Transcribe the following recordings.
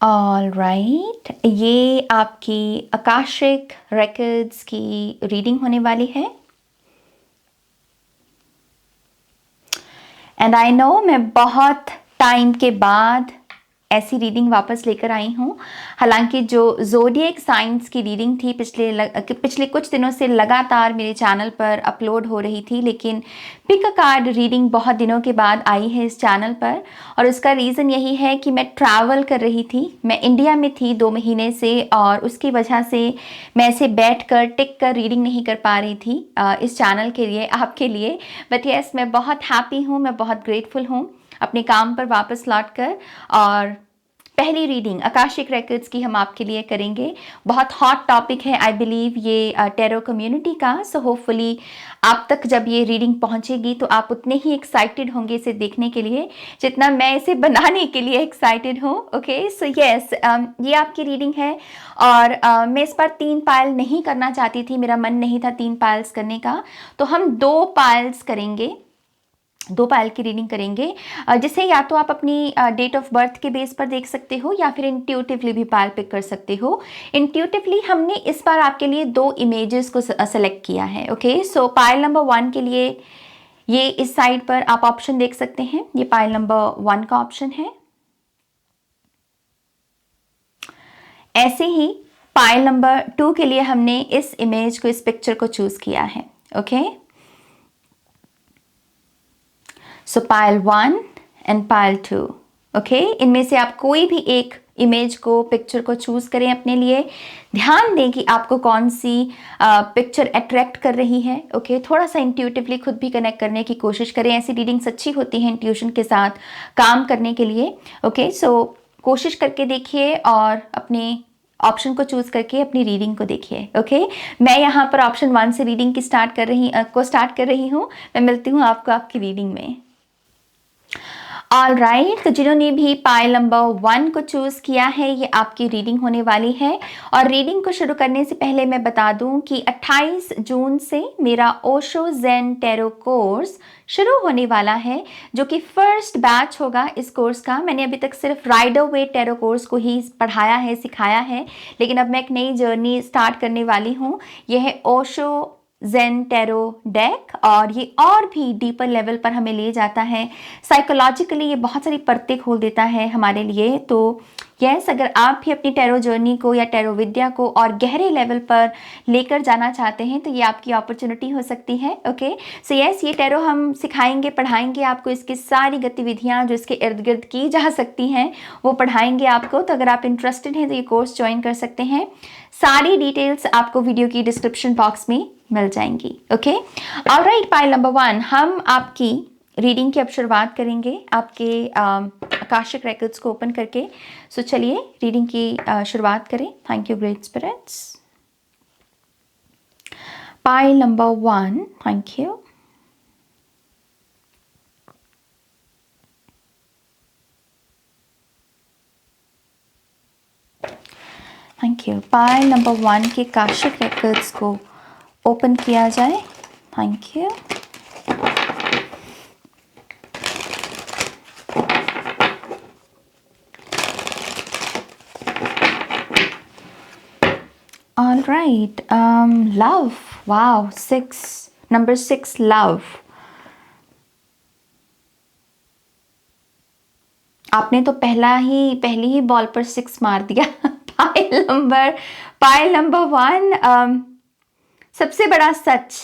All right, ये आपकी Akashic records की रीडिंग होने वाली है। एंड आई नो मैं बहुत टाइम के बाद ऐसी रीडिंग वापस लेकर आई हूँ। हालांकि जो ज़ोडिएक साइंस की रीडिंग थी पिछले कुछ दिनों से लगातार मेरे चैनल पर अपलोड हो रही थी, लेकिन पिक अ कार्ड रीडिंग बहुत दिनों के बाद आई है इस चैनल पर। और उसका रीज़न यही है कि मैं ट्रैवल कर रही थी, मैं इंडिया में थी 2 महीने से, और उसकी वजह से मैं ऐसे बैठ कर टिक कर रीडिंग नहीं कर पा रही थी इस चैनल के लिए, आपके लिए। बट येस, मैं बहुत हैप्पी हूँ, मैं बहुत ग्रेटफुल हूँ अपने काम पर वापस लौट कर। और पहली रीडिंग आकाशिक रिकॉर्ड्स की हम आपके लिए करेंगे। बहुत हॉट टॉपिक है आई बिलीव ये टैरो कम्युनिटी का। सो होपफुली आप तक जब ये रीडिंग पहुंचेगी तो आप उतने ही एक्साइटेड होंगे इसे देखने के लिए जितना मैं इसे बनाने के लिए एक्साइटेड हूँ। ओके, सो यस, ये आपकी रीडिंग है। और मैं इस बार 3 पायल नहीं करना चाहती थी, मेरा मन नहीं था 3 पायल्स करने का, तो हम 2 पायल्स करेंगे, 2 पायल की रीडिंग करेंगे, जिसे या तो आप अपनी डेट ऑफ बर्थ के बेस पर देख सकते हो या फिर इंट्यूटिवली भी पायल पिक कर सकते हो। इंट्यूटिवली हमने इस बार आपके लिए 2 इमेजेस को सेलेक्ट किया है। ओके, सो पायल नंबर 1 के लिए ये इस साइड पर आप ऑप्शन देख सकते हैं, ये पायल नंबर 1 का ऑप्शन है। ऐसे ही पायल नंबर 2 के लिए हमने इस इमेज को, इस पिक्चर को चूज किया है। Okay, so Payal 1 and Payal 2। Okay, इनमें से आप कोई भी एक इमेज को, पिक्चर को चूज करें अपने लिए। ध्यान दें कि आपको कौन सी पिक्चर अट्रैक्ट कर रही है। ओके, थोड़ा सा इंट्यूटिवली खुद भी कनेक्ट करने की कोशिश करें। ऐसी रीडिंग्स अच्छी होती हैं इंट्यूशन के साथ काम करने के लिए। ओके, सो कोशिश करके देखिए और अपने ऑप्शन को चूज करके अपनी रीडिंग को देखिए। ओके, मैं यहाँ पर ऑप्शन 1 से रीडिंग की स्टार्ट कर रही हूँ। मैं मिलती हूँ आपको आपकी रीडिंग में। ऑल राइट, तो जिन्होंने भी पायल नंबर 1 को चूज़ किया है, ये आपकी रीडिंग होने वाली है। और रीडिंग को शुरू करने से पहले मैं बता दूं कि 28 जून से मेरा ओशो ज़ेन टैरो कोर्स शुरू होने वाला है, जो कि फर्स्ट बैच होगा इस कोर्स का। मैंने अभी तक सिर्फ राइडर वे टैरो कोर्स को ही पढ़ाया है, सिखाया है, लेकिन अब मैं एक नई जर्नी स्टार्ट करने वाली हूँ। यह है ओशो ज़ेन टैरो डेक, और ये और भी डीपर लेवल पर हमें ले जाता है। साइकोलॉजिकली ये बहुत सारी परतें खोल देता है हमारे लिए। तो यस, अगर आप भी अपनी टैरो जर्नी को या टैरो विद्या को और गहरे लेवल पर लेकर जाना चाहते हैं तो ये आपकी अपॉर्चुनिटी हो सकती है। ओके, सो यस, ये टैरो हम सिखाएंगे, पढ़ाएंगे आपको। इसकी सारी गतिविधियाँ जो इसके इर्द गिर्द की जा सकती हैं वो पढ़ाएंगे आपको। तो अगर आप इंटरेस्टेड हैं तो ये कोर्स ज्वाइन कर सकते हैं। सारी डिटेल्स आपको वीडियो की डिस्क्रिप्शन बॉक्स में मिल जाएंगी। ओके, ऑलराइट, पायल नंबर 1, हम आपकी रीडिंग की अब शुरुआत करेंगे आपके आकाशिक रिकॉर्ड्स को ओपन करके। सो चलिए रीडिंग की शुरुआत करें। Thank you great spirits. Pile number 1, thank you. Thank you. Pile number 1 के आकाशिक रिकॉर्ड्स को ओपन किया जाए। Thank you. All right, love. Wow, 6, number 6, love. आपने तो पहली ही बॉल पर 6 मार दिया। पायल नंबर 1, सबसे बड़ा सच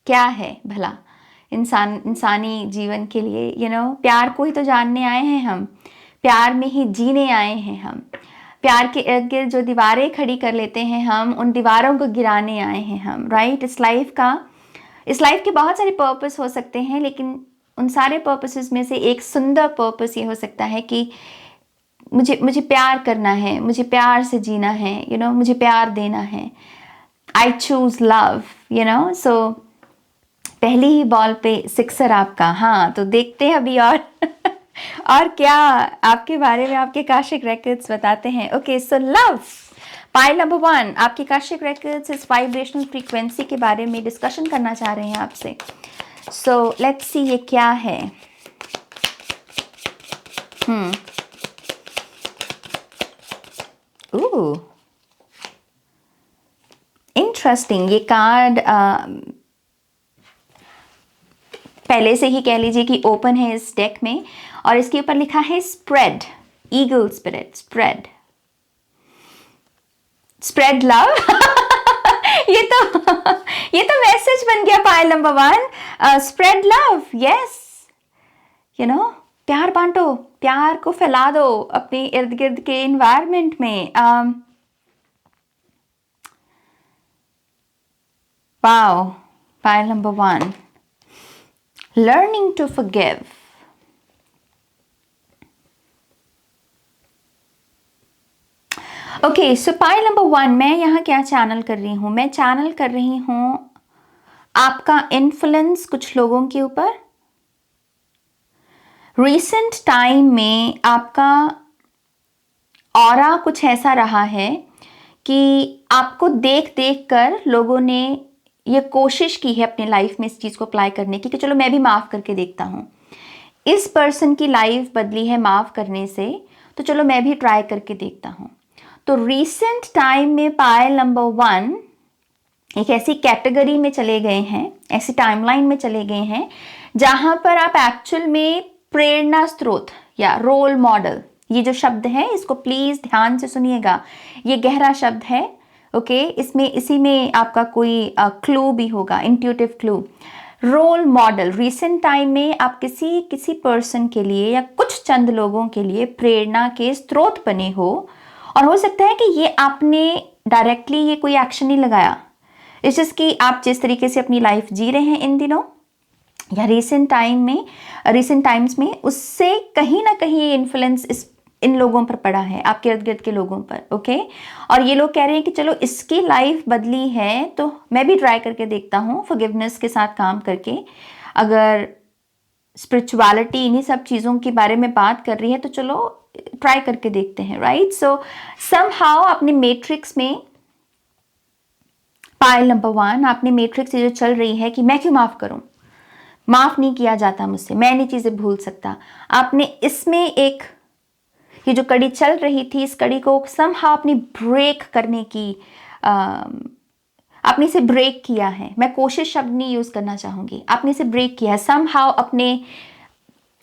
क्या है भला इंसानी जीवन के लिए? प्यार को ही तो जानने आए हैं हम, प्यार में ही जीने आए हैं हम। प्यार के इर्द गिर्द जो दीवारें खड़ी कर लेते हैं हम, उन दीवारों को गिराने आए हैं हम। राइट, इस लाइफ के बहुत सारे पर्पस हो सकते हैं, लेकिन उन सारे पर्पसेस में से एक सुंदर पर्पस ये हो सकता है कि मुझे प्यार करना है, मुझे प्यार से जीना है, मुझे प्यार देना है। आई चूज लव, सो पहली ही बॉल पे 6 आपका। हाँ, तो देखते हैं अभी और क्या आपके बारे में आपके आकाशिक रिकॉर्ड्स बताते हैं। ओके, सो लव, पायल नंबर 1, आपके आकाशिक रिकॉर्ड्स इस वाइब्रेशनल फ्रीक्वेंसी के बारे में डिस्कशन करना चाह रहे हैं आपसे। सो लेट्स सी ये क्या है। ओह, इंटरेस्टिंग। ये कार्ड पहले से ही कह लीजिए कि ओपन है इस डेक में, और इसके ऊपर लिखा है spread, eagle spirit, spread, spread love. ये तो मैसेज बन गया pile number 1, spread love, yes, you know, प्यार बांटो, प्यार को फैला दो अपने इर्द गिर्द के इन्वायरमेंट में। Wow, pile number 1, learning to forgive. Okay, so pile number 1, मैं यहाँ क्या चैनल कर रही हूँ? मैं चैनल कर रही हूँ आपका इन्फ्लुएंस कुछ लोगों के ऊपर। रिसेंट टाइम में आपका ऑरा कुछ ऐसा रहा है कि आपको देख देख कर लोगों ने ये कोशिश की है अपने लाइफ में इस चीज़ को अप्लाई करने की कि चलो मैं भी माफ़ करके देखता हूँ। इस पर्सन की लाइफ बदली है माफ़ करने से, तो चलो मैं भी ट्राई करके देखता हूँ। तो रिसेंट टाइम में पाइल नंबर 1 एक ऐसी कैटेगरी में चले गए हैं, ऐसी टाइमलाइन में चले गए हैं जहां पर आप एक्चुअल में प्रेरणा स्रोत या रोल मॉडल, ये जो शब्द है इसको प्लीज ध्यान से सुनिएगा, ये गहरा शब्द है। ओके, इसमें इसी में आपका कोई क्लू भी होगा, intuitive clue. Role model, recent time में आप किसी पर्सन के लिए या कुछ चंद लोगों के लिए प्रेरणा के स्रोत बने हो, और हो सकता है कि ये आपने डायरेक्टली ये कोई एक्शन नहीं लगाया, इट्स जस्ट कि आप जिस तरीके से अपनी लाइफ जी रहे हैं इन दिनों या रिसेंट टाइम्स में, उससे कहीं ना कहीं ये इन्फ्लुएंस इन लोगों पर पड़ा है, आपके इर्द गिर्द के लोगों पर। ओके, और ये लोग कह रहे हैं कि चलो इसकी लाइफ बदली है तो मैं भी ट्राई करके देखता हूँ, फॉरगिवनेस के साथ काम करके। अगर स्पिरिचुअलिटी इन्हीं सब चीज़ों के बारे में बात कर रही है तो चलो ट्राई करके देखते हैं, राइट। सो समहाउ अपने मैट्रिक्स में पाइल नंबर 1, आपने मैट्रिक्स जो चल रही है कि मैं क्यों माफ करूं, माफ नहीं किया जाता मुझसे, मैं नहीं चीजें भूल सकता, आपने इसमें एक ये जो कड़ी चल रही थी इस कड़ी को समहाउ अपनी ब्रेक करने की आपने इसे ब्रेक किया है। मैं कोशिश शब्द नहीं यूज करना चाहूंगी, आपने इसे ब्रेक किया है समहाउ अपने,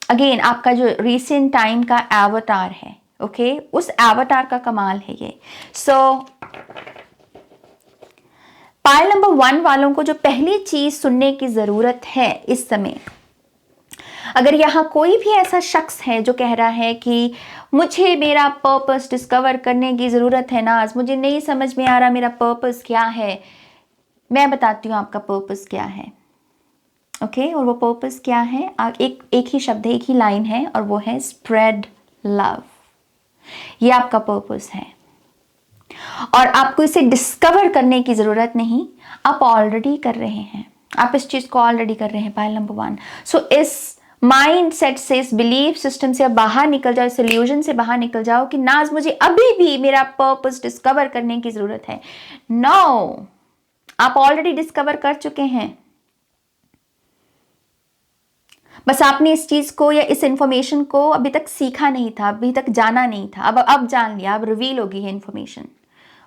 अगेन आपका जो रिसेंट टाइम का एवतार है, ओके, उस एवतार का कमाल है ये। सो पाइल नंबर 1 वालों को जो पहली चीज सुनने की जरूरत है इस समय, अगर यहाँ कोई भी ऐसा शख्स है जो कह रहा है कि मुझे मेरा पर्पस डिस्कवर करने की जरूरत है नाज, मुझे नहीं समझ में आ रहा मेरा पर्पस क्या है, मैं बताती हूँ आपका पर्पस क्या है। ओके, और वो पर्पस क्या है? एक ही शब्द है, एक ही लाइन है, और वो है स्प्रेड लव। ये आपका पर्पस है और आपको इसे डिस्कवर करने की जरूरत नहीं, आप ऑलरेडी कर रहे हैं, आप इस चीज को ऑलरेडी कर रहे हैं पाइल नंबर 1। सो इस माइंड सेट से, इस बिलीफ सिस्टम से आप बाहर निकल जाओ, इस इल्यूजन से बाहर निकल जाओ कि नाज मुझे अभी भी मेरा पर्पस डिस्कवर करने की जरूरत है। नो, आप ऑलरेडी डिस्कवर कर चुके हैं, बस आपने इस चीज को या इस इंफॉर्मेशन को अभी तक सीखा नहीं था, अभी तक जाना नहीं था, अब जान लिया, अब रिवील होगी है इंफॉर्मेशन।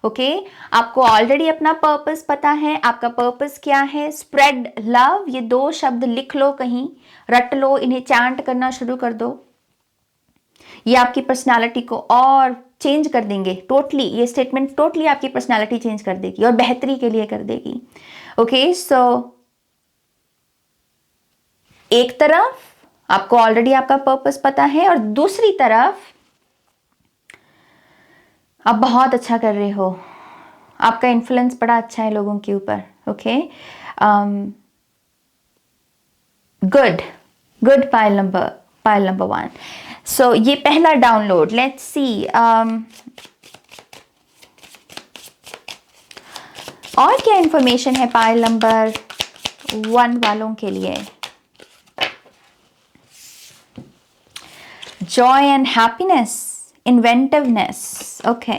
ओके, आपको ऑलरेडी अपना पर्पस पता है। आपका पर्पस क्या है? Spread love. ये 2 शब्द लिख लो, कहीं रट लो, इन्हें चैंट करना शुरू कर दो। ये आपकी पर्सनालिटी को और चेंज कर देंगे टोटली, ये स्टेटमेंट टोटली आपकी पर्सनालिटी चेंज कर देगी और बेहतरी के लिए कर देगी। ओके, सो एक तरफ आपको ऑलरेडी आपका पर्पस पता है और दूसरी तरफ आप बहुत अच्छा कर रहे हो, आपका इन्फ्लुएंस बड़ा अच्छा है लोगों के ऊपर। Okay, good pile number 1। सो ये पहला डाउनलोड, लेट्स सी और क्या इंफॉर्मेशन है पाइल नंबर 1 वालों के लिए। Joy and happiness, inventiveness. Okay,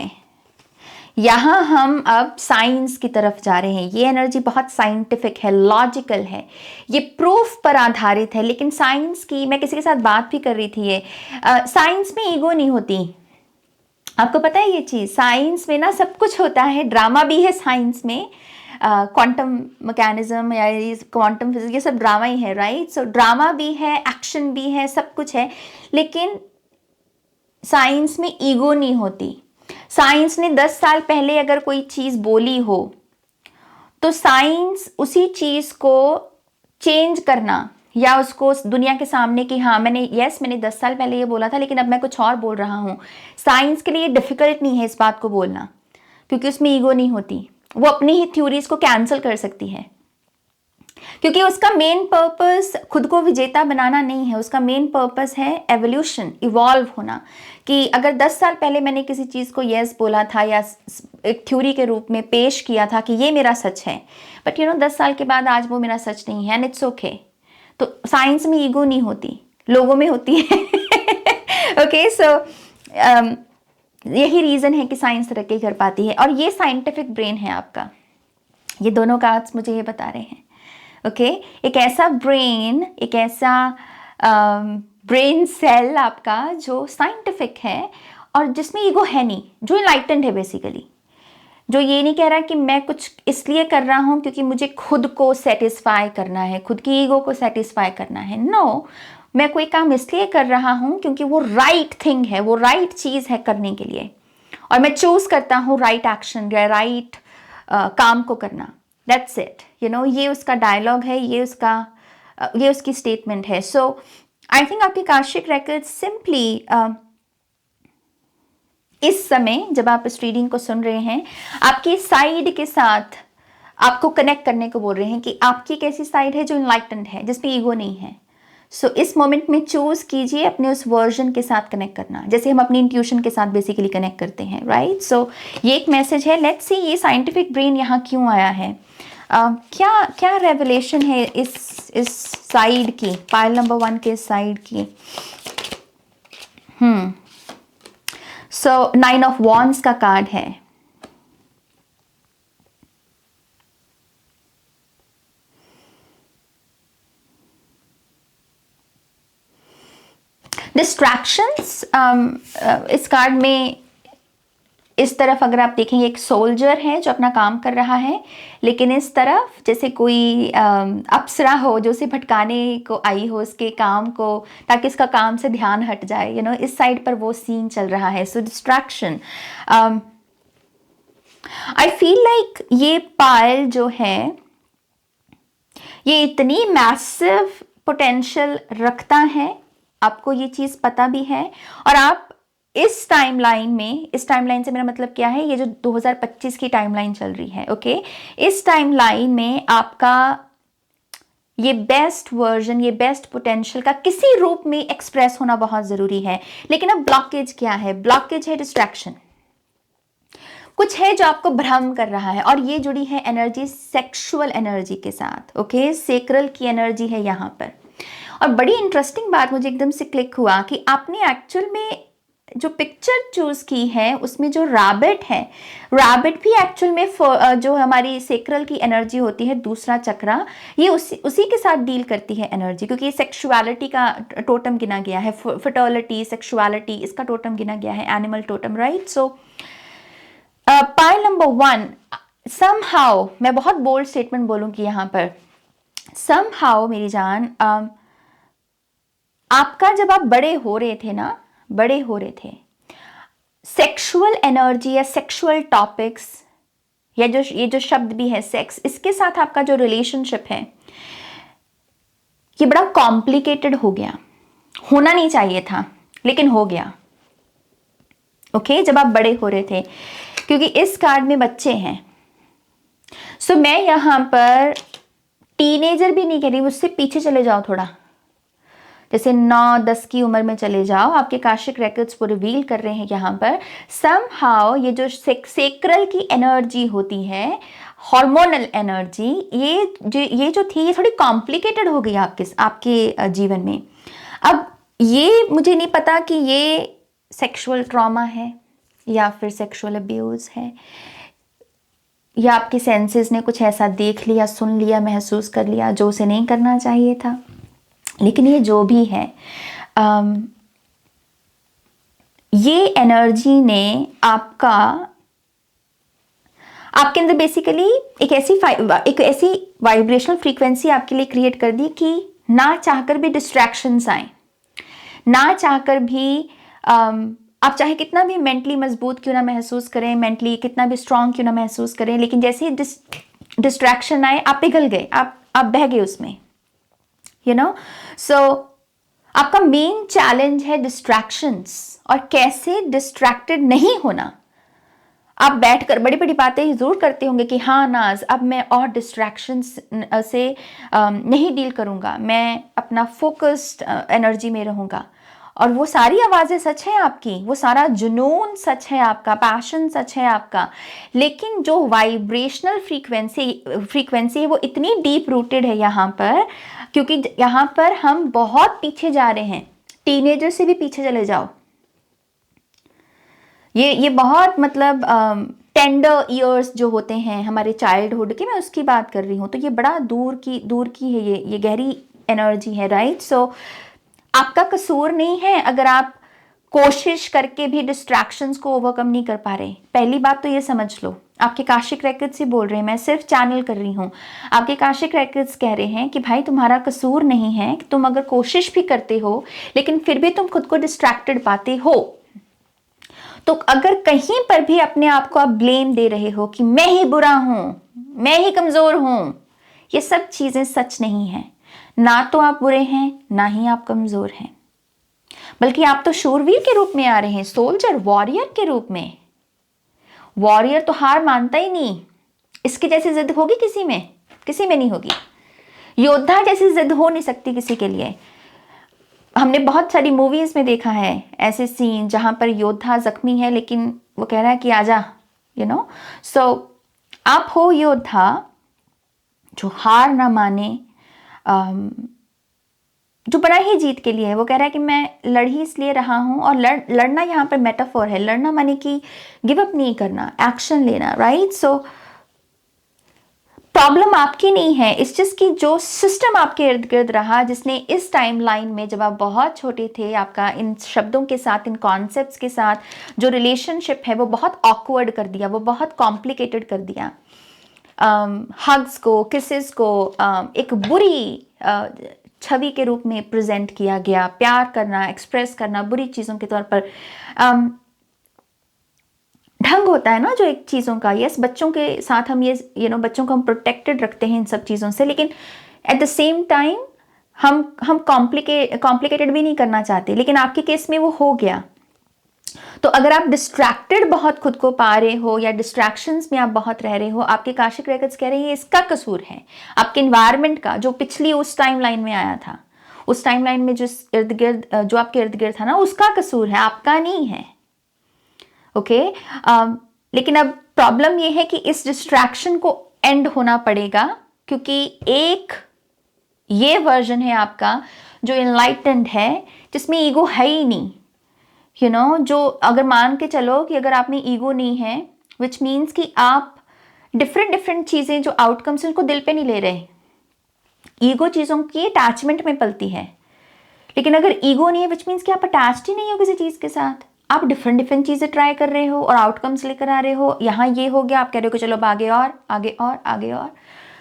यहां हम अब साइंस की तरफ जा रहे हैं। ये एनर्जी बहुत साइंटिफिक है, लॉजिकल है, ये प्रूफ पर आधारित है। लेकिन साइंस की, मैं किसी के साथ बात भी कर रही थी, ये साइंस में ईगो नहीं होती, आपको पता है ये चीज़, साइंस में ना सब कुछ होता है, ड्रामा भी है साइंस में, क्वांटम मैकेनिज्म या क्वांटम फिजिक्स ये सब ड्रामा ही है, राइट? सो ड्रामा भी है, एक्शन भी है, सब कुछ है, लेकिन साइंस में ईगो नहीं होती। साइंस ने 10 साल पहले अगर कोई चीज़ बोली हो तो साइंस उसी चीज़ को चेंज करना या उसको दुनिया के सामने कि हाँ मैंने 10 साल पहले ये बोला था लेकिन अब मैं कुछ और बोल रहा हूँ, साइंस के लिए डिफ़िकल्ट नहीं है इस बात को बोलना, क्योंकि उसमें ईगो नहीं होती। वो अपनी ही थ्योरीज को कैंसिल कर सकती है, क्योंकि उसका मेन पर्पस खुद को विजेता बनाना नहीं है, उसका मेन पर्पस है एवोल्यूशन, इवॉल्व होना। कि अगर 10 साल पहले मैंने किसी चीज़ को यस बोला था या एक थ्योरी के रूप में पेश किया था कि ये मेरा सच है, बट 10 साल के बाद आज वो मेरा सच नहीं है, एंड इट्स ओके। तो साइंस में ईगो नहीं होती, लोगों में होती है। ओके, सो यही रीज़न है कि साइंस तरक्की कर पाती है, और ये साइंटिफिक ब्रेन है आपका। ये दोनों कार्ड्स मुझे ये बता रहे हैं। ओके, एक ऐसा ब्रेन, एक ऐसा ब्रेन सेल आपका जो साइंटिफिक है और जिसमें ईगो है नहीं, जो इनलाइटेंड है बेसिकली, जो ये नहीं कह रहा कि मैं कुछ इसलिए कर रहा हूँ क्योंकि मुझे खुद को सेटिस्फाई करना है, खुद की ईगो को सेटिस्फाई करना है। नो, मैं कोई काम इसलिए कर रहा हूँ क्योंकि वो राइट थिंग है, वो राइट चीज़ है करने के लिए, और मैं चूज करता हूँ राइट एक्शन या राइट काम को करना। दैट्स इट, ये उसका डायलॉग है, ये उसकी स्टेटमेंट है। सो आई थिंक आपके काशिक रेकर्ड सिंपली इस समय जब आप इस रीडिंग को सुन रहे हैं, आपकी साइड के साथ आपको कनेक्ट करने को बोल रहे हैं कि आपकी एक ऐसी साइड है जो इनलाइटेंड है, जिसपे ईगो नहीं है। सो इस मोमेंट में चूज कीजिए अपने उस वर्जन के साथ कनेक्ट करना, जैसे हम अपनी इंट्यूशन के साथ बेसिकली कनेक्ट करते हैं, राइट? सो ये एक मैसेज है। लेट्स सी ये साइंटिफिक ब्रेन यहाँ क्यों आया है, क्या क्या रेवलेशन है इस साइड की, पाइल नंबर 1 के साइड की। सो 9 ऑफ वॉन्ड्स का कार्ड है। डिस्ट्रैक्शंस, इस कार्ड में इस तरफ अगर आप देखेंगे एक सोल्जर है जो अपना काम कर रहा है, लेकिन इस तरफ जैसे कोई अप्सरा हो जो उसे भटकाने को आई हो उसके काम को, ताकि इसका काम से ध्यान हट जाए, इस साइड पर वो सीन चल रहा है। सो डिस्ट्रैक्शन, आई फील लाइक ये पायल जो है ये इतनी मैसिव पोटेंशियल रखता है, आपको ये चीज़ पता भी है, और आप इस टाइमलाइन में, इस टाइमलाइन से मेरा मतलब क्या है, ये जो 2025 की टाइमलाइन चल रही है, ओके, इस टाइमलाइन में आपका ये बेस्ट वर्जन, ये बेस्ट पोटेंशियल का किसी रूप में एक्सप्रेस होना बहुत ज़रूरी है। लेकिन अब ब्लॉकेज क्या है? ब्लॉकेज है डिस्ट्रैक्शन, कुछ है जो आपको भ्रम कर रहा है, और ये जुड़ी है एनर्जी सेक्सुअल एनर्जी के साथ, ओके, सेक्रल की एनर्जी है यहाँ पर। और बड़ी इंटरेस्टिंग बात मुझे एकदम से क्लिक हुआ कि आपने एक्चुअल में जो पिक्चर चूज की है उसमें जो रैबिट है, रैबिट भी एक्चुअल में जो हमारी सेक्रल की एनर्जी होती है, दूसरा चक्रा, ये उसी के साथ डील करती है एनर्जी, क्योंकि ये सेक्सुअलिटी का टोटम गिना गया है, फर्टिलिटी, सेक्सुअलिटी, इसका टोटम गिना गया है, एनिमल टोटम, राइट? सो पाइल नंबर 1, समहाउ, मैं बहुत बोल्ड स्टेटमेंट बोलूंगी यहाँ पर, समहाउ मेरी जान, आपका जब आप बड़े हो रहे थे, सेक्सुअल एनर्जी या सेक्सुअल टॉपिक्स या ये जो शब्द भी है सेक्स, इसके साथ आपका जो रिलेशनशिप है ये बड़ा कॉम्प्लिकेटेड हो गया, होना नहीं चाहिए था लेकिन हो गया, ओके, जब आप बड़े हो रहे थे, क्योंकि इस कार्ड में बच्चे हैं। सो मैं यहाँ पर टीनेजर भी नहीं कह रही, उससे पीछे चले जाओ थोड़ा, जैसे 9-10 की उम्र में चले जाओ, आपके काशिक रेकर्ड्स को रिवील कर रहे हैं यहाँ पर। समहाउ ये जो सेक्रल की एनर्जी होती है, हार्मोनल एनर्जी, ये जो थी ये थोड़ी कॉम्प्लिकेटेड हो गई आपके जीवन में। अब ये मुझे नहीं पता कि ये सेक्सुअल ट्रॉमा है या फिर सेक्सुअल अब्यूज़ है, या आपके सेंसेस ने कुछ ऐसा देख लिया, सुन लिया, महसूस कर लिया जो उसे नहीं करना चाहिए था। लेकिन ये जो भी है, ये एनर्जी ने आपके अंदर बेसिकली एक ऐसी वाइब्रेशनल फ्रीक्वेंसी आपके लिए क्रिएट कर दी कि ना चाहकर भी डिस्ट्रैक्शंस आए, ना चाहकर भी आप चाहे कितना भी मेंटली मजबूत क्यों ना महसूस करें, मेंटली कितना भी स्ट्रांग क्यों ना महसूस करें, लेकिन जैसे ही डिस्ट्रैक्शन आए आप पिघल गए, आप बह गए उसमें, यू नो। सो आपका मेन चैलेंज है डिस्ट्रैक्शंस और कैसे डिस्ट्रैक्टेड नहीं होना। आप बैठकर बड़ी बड़ी बातें जरूर करते होंगे कि हाँ नाज, अब मैं और डिस्ट्रैक्शंस से नहीं डील करूँगा, मैं अपना फोकस्ड एनर्जी में रहूँगा। और वो सारी आवाज़ें सच है आपकी, वो सारा जुनून सच है आपका, पैशन सच है आपका, लेकिन जो वाइब्रेशनल फ्रीक्वेंसी है वो इतनी डीप रूटेड है यहाँ पर, क्योंकि यहाँ पर हम बहुत पीछे जा रहे हैं, टीनेजर से भी पीछे चले जाओ। ये बहुत मतलब टेंडर ईयर्स जो होते हैं हमारे चाइल्डहुड के, मैं उसकी बात कर रही हूँ। तो ये बड़ा दूर की है, ये गहरी एनर्जी है, राइट। सो आपका कसूर नहीं है अगर आप कोशिश करके भी डिस्ट्रैक्शंस को ओवरकम नहीं कर पा रहे। पहली बात तो ये समझ लो, आपके काशिक रेकर्ड्स ही बोल रहे हैं, मैं सिर्फ चैनल कर रही हूँ। आपके काशिक रेकर्ड्स कह रहे हैं कि भाई तुम्हारा कसूर नहीं है, कि तुम अगर कोशिश भी करते हो लेकिन फिर भी तुम खुद को डिस्ट्रैक्टेड पाते हो। तो अगर कहीं पर भी अपने आप को आप ब्लेम दे रहे हो कि मैं ही बुरा हूं, मैं ही कमजोर हूं, ये सब चीजें सच नहीं है। ना तो आप बुरे हैं, ना ही आप कमजोर हैं, बल्कि आप तो शूरवीर के रूप में आ रहे हैं, सोल्जर, वॉरियर के रूप में। वॉरियर तो हार मानता ही नहीं, इसकी जैसी जिद होगी किसी में? किसी में नहीं होगी। योद्धा जैसी जिद हो नहीं सकती किसी के लिए। हमने बहुत सारी मूवीज में देखा है ऐसे सीन जहां पर योद्धा जख्मी है लेकिन वो कह रहा है कि आजा, यू नो। सो आप हो योद्धा जो हार ना माने, जो बड़ा ही जीत के लिए है। वो कह रहा है कि मैं लड़ ही इसलिए रहा हूं, और लड़ना यहाँ पर मेटाफोर है। लड़ना माने कि गिव अप नहीं करना, एक्शन लेना, राइट। सो प्रॉब्लम आपकी नहीं है, इस चीज की जो सिस्टम आपके इर्द गिर्द रहा, जिसने इस टाइम लाइन में जब आप बहुत छोटे थे, आपका इन शब्दों के साथ, इन कॉन्सेप्ट्स के साथ जो रिलेशनशिप है वो बहुत ऑकवर्ड कर दिया, वो बहुत कॉम्प्लिकेटेड कर दिया। हग्स को, किसेस को एक बुरी छवि के रूप में प्रेजेंट किया गया। प्यार करना, एक्सप्रेस करना बुरी चीज़ों के तौर पर ढंग होता है ना जो एक चीज़ों का। यस, बच्चों के साथ हम ये बच्चों को हम प्रोटेक्टेड रखते हैं इन सब चीज़ों से, लेकिन एट द सेम टाइम हम कॉम्प्लिकेटेड भी नहीं करना चाहते, लेकिन आपके केस में वो हो गया। तो अगर आप डिस्ट्रैक्टेड बहुत खुद को पा रहे हो या डिस्ट्रैक्शंस में आप बहुत रह रहे हो, आपके काशिक रेकर्ड्स कह रहे हैं इसका कसूर है आपके इन्वायरमेंट का, जो पिछली उस टाइम लाइन में आया था, उस टाइम लाइन में जो आपके इर्द गिर्द था ना, उसका कसूर है, आपका नहीं है। ओके लेकिन अब प्रॉब्लम ये है कि इस डिस्ट्रैक्शन को एंड होना पड़ेगा, क्योंकि एक ये वर्जन है आपका जो इनलाइटेंड है, जिसमें ईगो है ही नहीं, यू नो। जो अगर मान के चलो कि अगर आप में ईगो नहीं है, विच मीन्स कि आप डिफरेंट चीज़ें जो आउटकम्स उनको दिल पे नहीं ले रहे। ईगो चीज़ों की अटैचमेंट में पलती है, लेकिन अगर ईगो नहीं है विच मीन्स कि आप अटैच्ड ही नहीं हो किसी चीज़ के साथ। आप डिफरेंट चीज़ें ट्राई कर रहे हो और आउटकम्स लेकर आ रहे हो। यहाँ ये हो गया, आप कह रहे हो कि चलो अब आगे और आगे और आगे और,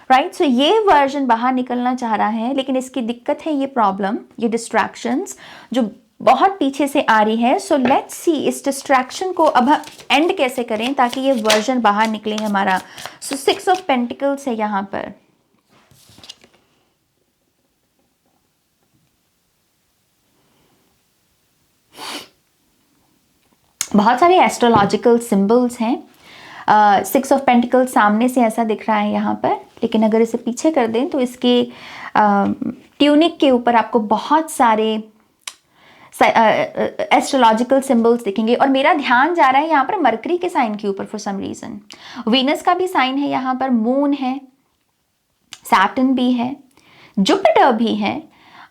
राइट। सो ये वर्जन बाहर निकलना चाह रहा है, लेकिन इसकी दिक्कत है, ये प्रॉब्लम, ये डिस्ट्रैक्शंस जो बहुत पीछे से आ रही है। सो लेट्स सी इस डिस्ट्रैक्शन को अब एंड कैसे करें ताकि ये वर्जन बाहर निकले हमारा। सो 6 ऑफ पेंटिकल्स है यहाँ पर। बहुत सारे एस्ट्रोलॉजिकल सिंबल्स हैं। 6 ऑफ पेंटिकल्स सामने से ऐसा दिख रहा है यहाँ पर, लेकिन अगर इसे पीछे कर दें तो इसके ट्यूनिक के ऊपर आपको बहुत सारे एस्ट्रोलॉजिकल सिंबल्स दिखेंगे। और मेरा ध्यान जा रहा है यहाँ पर मरकरी के साइन के ऊपर फॉर सम रीजन। वीनस का भी साइन है यहाँ पर, मून है, सैटर्न भी है, जुपिटर भी है,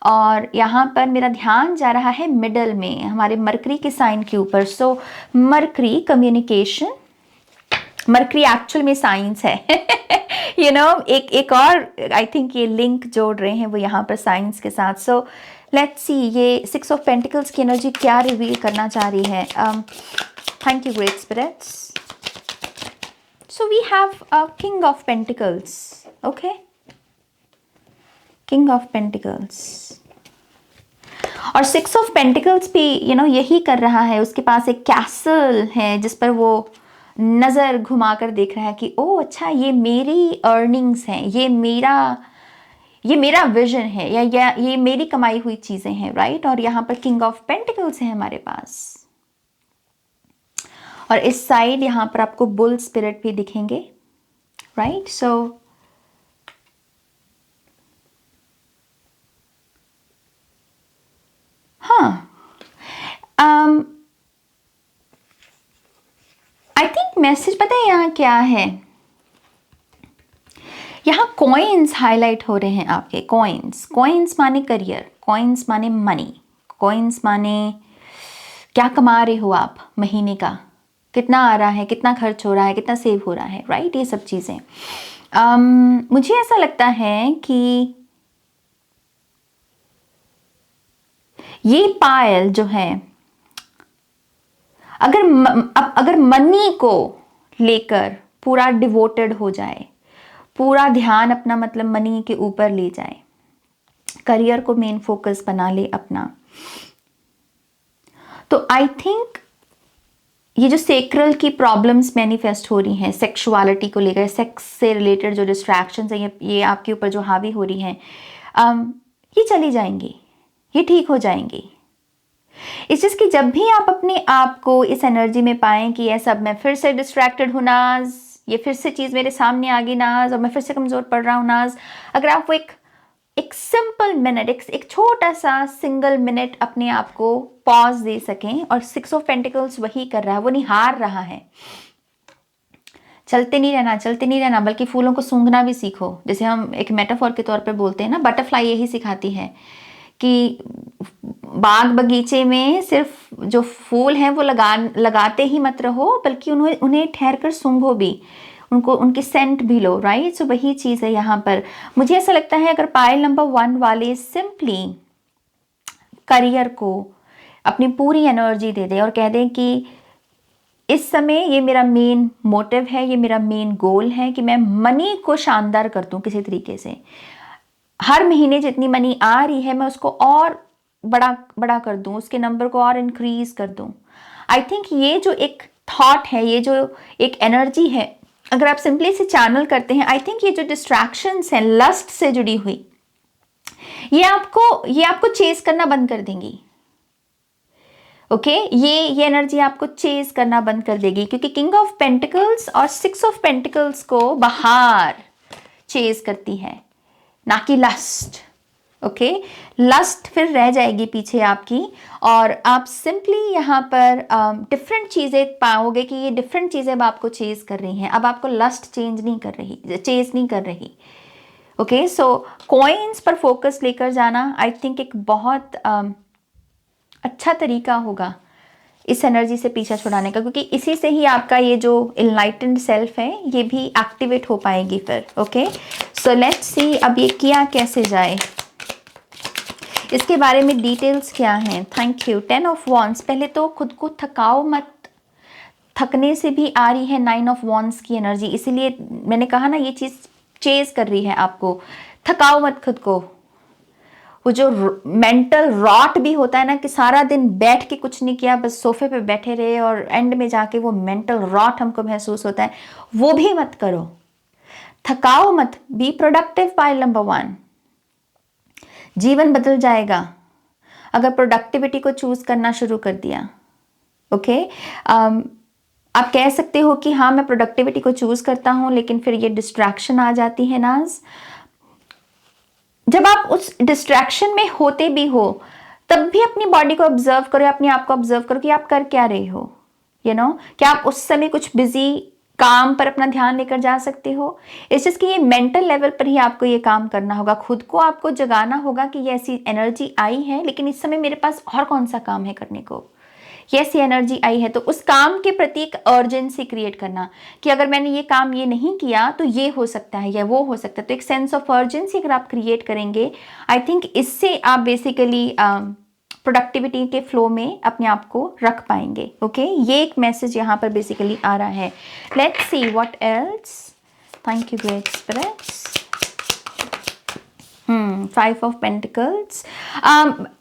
और यहाँ पर मेरा ध्यान जा रहा है मिडल में हमारे मरकरी के साइन के ऊपर। सो मरकरी कम्युनिकेशन, मरकरी एक्चुअल में साइंस है। एक और आई थिंक ये लिंक जोड़ रहे हैं वो यहाँ पर साइंस के साथ। सो लेट्स सी ये 6 ऑफ पेंटिकल्स की एनर्जी क्या रिवील करना चाह रही है। Thank you great spirits. So we have king of pentacles. Okay, king of pentacles और 6 ऑफ पेंटिकल्स भी यही कर रहा है। उसके पास एक कैसल है जिस पर वो नज़र घुमाकर देख रहा है कि ओ अच्छा, ये मेरी अर्निंग्स हैं, ये मेरा विजन है, या ये मेरी कमाई हुई चीज़ें हैं, राइट। और यहाँ पर किंग ऑफ पेंटिकल्स है हमारे पास। और इस साइड यहाँ पर आपको बुल स्पिरिट भी दिखेंगे, राइट। सो हाँ, आई थिंक मैसेज पता है यहाँ क्या है। यहाँ कॉइन्स हाईलाइट हो रहे हैं आपके। कॉइन्स माने करियर, कॉइन्स माने मनी, कॉइन्स माने क्या कमा रहे हो आप महीने का, कितना आ रहा है, कितना खर्च हो रहा है, कितना सेव हो रहा है, राइट। ये सब चीज़ें मुझे ऐसा लगता है कि ये पायल जो है, अगर मनी को लेकर पूरा डिवोटेड हो जाए, पूरा ध्यान अपना मतलब मनी के ऊपर ले जाए, करियर को मेन फोकस बना ले अपना, तो आई थिंक ये जो सेक्रल की प्रॉब्लम्स मैनिफेस्ट हो रही हैं, सेक्सुअलिटी को लेकर, सेक्स से रिलेटेड जो डिस्ट्रैक्शंस हैं ये आपके ऊपर जो हावी हो रही हैं, ये चली जाएंगी, ये ठीक हो जाएंगी। इस चीज़ की जब भी आप अपने आप को इस एनर्जी में पाएं कि ये सब मैं फिर से डिस्ट्रैक्टेड हूँ नाज, ये फिर से चीज़ मेरे सामने आ गई नाज, और मैं फिर से कमज़ोर पड़ रहा हूँ नाज, अगर आप वो एक सिंपल मिनट, एक छोटा सा सिंगल मिनट अपने आप को पॉज दे सकें। और 6 ऑफ पेंटिकल्स वही कर रहा है, वो नहीं हार रहा है। चलते नहीं रहना, बल्कि फूलों को सूंघना भी सीखो। जैसे हम एक मेटाफोर के तौर पर बोलते हैं ना, बटरफ्लाई यही सिखाती है कि बाग बगीचे में सिर्फ जो फूल हैं वो लगाते ही मत रहो, बल्कि उन्हें ठहर कर सूंघो भी, उनकी सेंट भी लो, राइट। सो वही चीज़ है यहाँ पर। मुझे ऐसा लगता है अगर पायल नंबर 1 वाले सिंपली करियर को अपनी पूरी एनर्जी दे दें और कह दें कि इस समय ये मेरा मेन मोटिव है, ये मेरा मेन गोल है कि मैं मनी को शानदार कर दूं किसी तरीके से। हर महीने जितनी मनी आ रही है मैं उसको और बड़ा कर दूं, उसके नंबर को और इंक्रीज कर दूं। आई थिंक ये जो एक थॉट है, ये जो एक एनर्जी है, अगर आप सिंपली से चैनल करते हैं, आई थिंक ये जो डिस्ट्रैक्शंस हैं लस्ट से जुड़ी हुई, ये आपको चेस करना बंद कर देंगी। ओके, ये एनर्जी आपको चेस करना बंद कर देगी, क्योंकि किंग ऑफ पेंटिकल्स और 6 ऑफ पेंटिकल्स को बाहर चेस करती है, ना कि लस्ट। ओके, लस्ट फिर रह जाएगी पीछे आपकी, और आप सिंपली यहाँ पर डिफरेंट चीज़ें पाओगे कि ये डिफरेंट चीज़ें अब आपको चेज कर रही हैं। अब आपको लस्ट चेज नहीं कर रही। ओके, सो कॉइन्स पर फोकस लेकर जाना आई थिंक एक बहुत अच्छा तरीका होगा इस एनर्जी से पीछा छुड़ाने का, क्योंकि इसी से ही आपका ये जो इनलाइटेंड सेल्फ है ये भी एक्टिवेट हो पाएगी फिर। ओके, सो लेट्स सी अब ये किया कैसे जाए, इसके बारे में डिटेल्स क्या हैं। Thank you. 10 ऑफ वॉन्ड्स, पहले तो खुद को थकाओ मत, थकने से भी आ रही है 9 ऑफ वॉन्ड्स की एनर्जी, इसीलिए मैंने कहा ना ये चीज़ चेज कर रही है आपको। थकाओ मत खुद को। वो जो मेंटल रॉट भी होता है ना कि सारा दिन बैठ के कुछ नहीं किया, बस सोफे पे बैठे रहे और एंड में जाके वो मेंटल रॉट हमको महसूस होता है, वो भी मत करो। थकाओ मत, बी प्रोडक्टिव। पाइल नंबर 1, जीवन बदल जाएगा अगर प्रोडक्टिविटी को चूज करना शुरू कर दिया। ओके, आप कह सकते हो कि हाँ मैं प्रोडक्टिविटी को चूज करता हूं, लेकिन फिर ये डिस्ट्रैक्शन आ जाती है नाज। जब आप उस डिस्ट्रैक्शन में होते भी हो तब भी अपनी बॉडी को ऑब्जर्व करो, अपने आप को ऑब्जर्व करो कि आप कर क्या रहे हो। क्या आप उस समय कुछ बिजी काम पर अपना ध्यान लेकर जा सकते हो। इस चीज की ये मेंटल लेवल पर ही आपको ये काम करना होगा, खुद को आपको जगाना होगा कि ये ऐसी एनर्जी आई है, लेकिन इस समय मेरे पास और कौन सा काम है करने को। यस ये एनर्जी आई है। तो उस काम के प्रति एक अर्जेंसी क्रिएट करना कि अगर मैंने ये काम ये नहीं किया तो ये हो सकता है या वो हो सकता है, तो एक सेंस ऑफ अर्जेंसी अगर आप क्रिएट करेंगे, आई थिंक इससे आप बेसिकली प्रोडक्टिविटी के फ्लो में अपने आप को रख पाएंगे। ओके, ये एक मैसेज यहाँ पर बेसिकली आ रहा है। Let's see what else. Thank you great spirits. 5 of pentacles.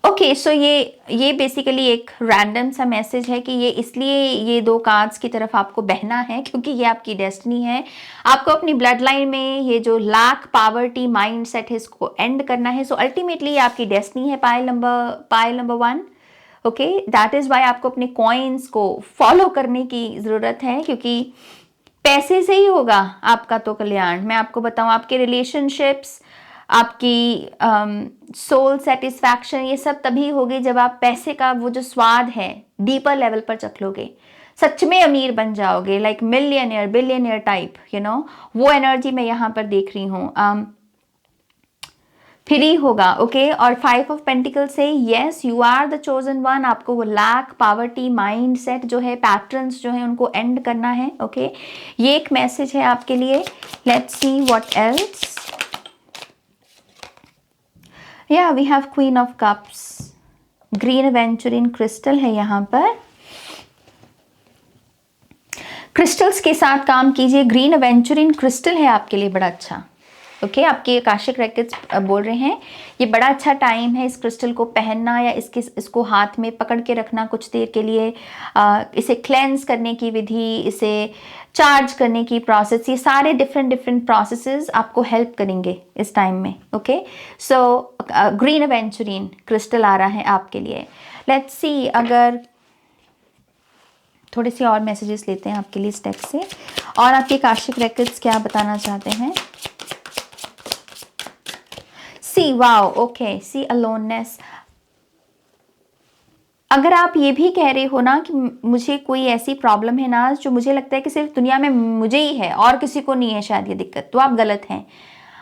Okay, so ये बेसिकली एक रैंडम सा मैसेज है कि ये इसलिए ये 2 कार्ड्स की तरफ आपको बहना है क्योंकि ये आपकी डेस्टिनी है। आपको अपनी ब्लड लाइन में ये जो लैक पावर्टी माइंड सेट है इसको एंड करना है। सो अल्टीमेटली ये आपकी डेस्टिनी है pile number 1। Okay, that is why आपको अपने कॉइन्स को फॉलो करने की ज़रूरत है, क्योंकि पैसे से ही होगा आपका तो कल्याण। मैं आपको बताऊं, आपके रिलेशनशिप्स, आपकी सोल सेटिस्फैक्शन, ये सब तभी होगी जब आप पैसे का वो जो स्वाद है डीपर लेवल पर चख लोगे, सच में अमीर बन जाओगे, लाइक मिलियनियर बिलियनियर टाइप, वो एनर्जी मैं यहाँ पर देख रही हूँ। फिर ही होगा। ओके, और 5 ऑफ पेंटिकल से yes you are the chosen one. आपको वो लैक पावर्टी माइंड सेट जो है, पैटर्न्स जो है, उनको एंड करना है। ओके, ये एक मैसेज है आपके लिए। Let's see what else. Yeah we have queen of cups, green aventurine crystal है यहाँ पर। क्रिस्टल्स के साथ काम कीजिए। ग्रीन एवेंचुरिन क्रिस्टल है आपके लिए बड़ा अच्छा। ओके, आपके आकाशिक रेकेट्स बोल रहे हैं ये बड़ा अच्छा टाइम है इस क्रिस्टल को पहनना या इसको हाथ में पकड़ के रखना कुछ देर के लिए। इसे क्लेंस करने की विधि, इसे चार्ज करने की प्रोसेस, ये सारे डिफरेंट प्रोसेसेस आपको हेल्प करेंगे इस टाइम में। Okay, so green aventurine crystal आ रहा है आपके लिए। लेट्स सी, अगर थोड़े से और मैसेजेस लेते हैं आपके लिए इस टेक्स्ट से, और आपके आकाशिक रेकेट्स क्या बताना चाहते हैं। सी वाओ, ओके, सी अलोननेस। अगर आप ये भी कह रहे हो ना कि मुझे कोई ऐसी प्रॉब्लम है ना जो मुझे लगता है कि सिर्फ दुनिया में मुझे ही है और किसी को नहीं है शायद ये दिक्कत, तो आप गलत हैं।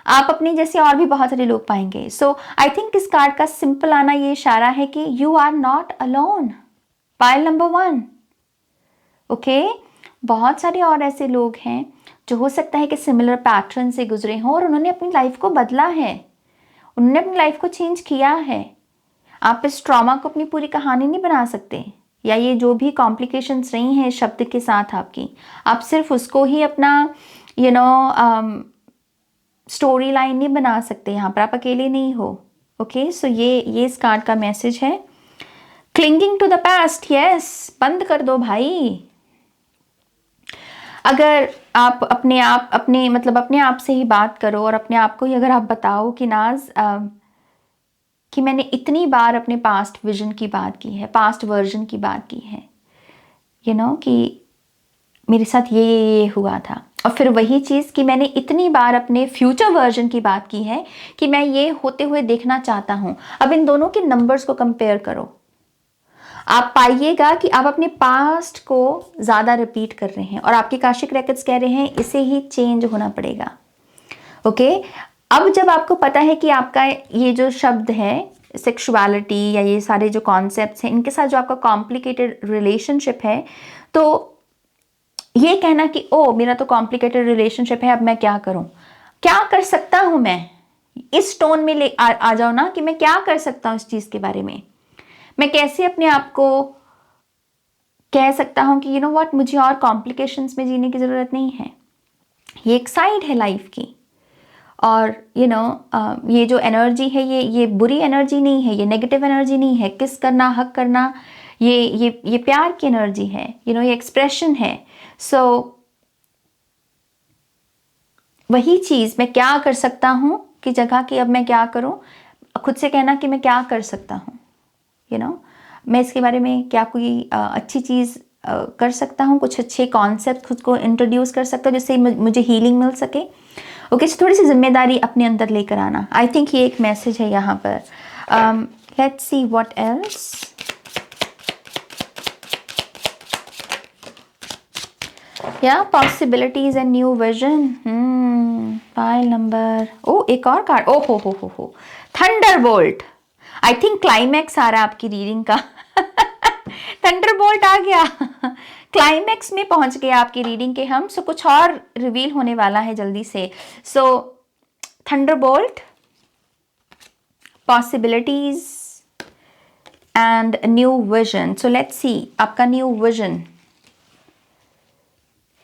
आप अपने जैसे और भी बहुत सारे लोग पाएंगे। सो आई थिंक इस कार्ड का सिंपल आना ये इशारा है कि you are not alone, pile number 1। Okay, बहुत सारे और ऐसे लोग हैं जो हो सकता है कि सिमिलर पैटर्न से गुजरे हों और उन्होंने अपनी लाइफ को बदला है, उन्होंने अपनी लाइफ को चेंज किया है। आप इस ट्रॉमा को अपनी पूरी कहानी नहीं बना सकते, या ये जो भी कॉम्प्लिकेशंस रही हैं शब्द के साथ आपकी, आप सिर्फ उसको ही अपना स्टोरी लाइन नहीं बना सकते। यहाँ पर आप अकेले नहीं हो। ओके, सो ये इस कार्ड का मैसेज है। Clinging to the past, yes, बंद कर दो भाई। अगर आप अपने आप से ही बात करो और अपने आप को ही अगर आप बताओ कि नाज कि मैंने इतनी बार अपने पास्ट विजन की बात की है, पास्ट वर्जन की बात की है, कि मेरे साथ ये हुआ था, और फिर वही चीज़ कि मैंने इतनी बार अपने फ्यूचर वर्जन की बात की है कि मैं ये होते हुए देखना चाहता हूँ। अब इन दोनों के नंबर्स को कंपेयर करो, आप पाइएगा कि आप अपने पास्ट को ज़्यादा रिपीट कर रहे हैं और आपके आकाशिक रेकॉर्ड्स कह रहे हैं इसे ही चेंज होना पड़ेगा। ओके, अब जब आपको पता है कि आपका ये जो शब्द है सेक्सुअलिटी या ये सारे जो कॉन्सेप्ट्स हैं, इनके साथ जो आपका कॉम्प्लिकेटेड रिलेशनशिप है, तो ये कहना कि ओ मेरा तो कॉम्प्लिकेटेड रिलेशनशिप है, अब मैं क्या करूं, क्या कर सकता हूं मैं, इस टोन में ले आ जाओ ना कि मैं क्या कर सकता हूं इस चीज़ के बारे में, मैं कैसे अपने आप को कह सकता हूं कि व्हाट, मुझे और कॉम्प्लिकेशंस में जीने की ज़रूरत नहीं है। ये एक साइड है लाइफ की, और ये जो एनर्जी है ये बुरी एनर्जी नहीं है, ये नेगेटिव एनर्जी नहीं है। किस करना, हक करना, ये प्यार की एनर्जी है, ये एक्सप्रेशन है। सो वही चीज़ मैं क्या कर सकता हूँ की जगह कि अब मैं क्या करूँ, खुद से कहना कि मैं क्या कर सकता हूँ, मैं इसके बारे में क्या कोई अच्छी चीज़ कर सकता हूँ, कुछ अच्छे कॉन्सेप्ट खुद को इंट्रोड्यूस कर सकता हूँ जिससे मुझे हीलिंग मिल सके। ओके, थोड़ी सी जिम्मेदारी अपने अंदर लेकर आना, आई थिंक ये एक मैसेज है यहाँ पर। Let's see what else. Yeah possibilities and new vision, file number, एक और कार्ड, ओ हो थंडरबोल्ट। आई थिंक क्लाइमैक्स आ रहा है आपकी रीडिंग का। थंडरबोल्ट आ गया। क्लाइमेक्स में पहुंच गए आपकी रीडिंग के हम। सो कुछ और रिवील होने वाला है जल्दी से। So thunderbolt, possibilities and new vision. So let's see आपका न्यू विजन,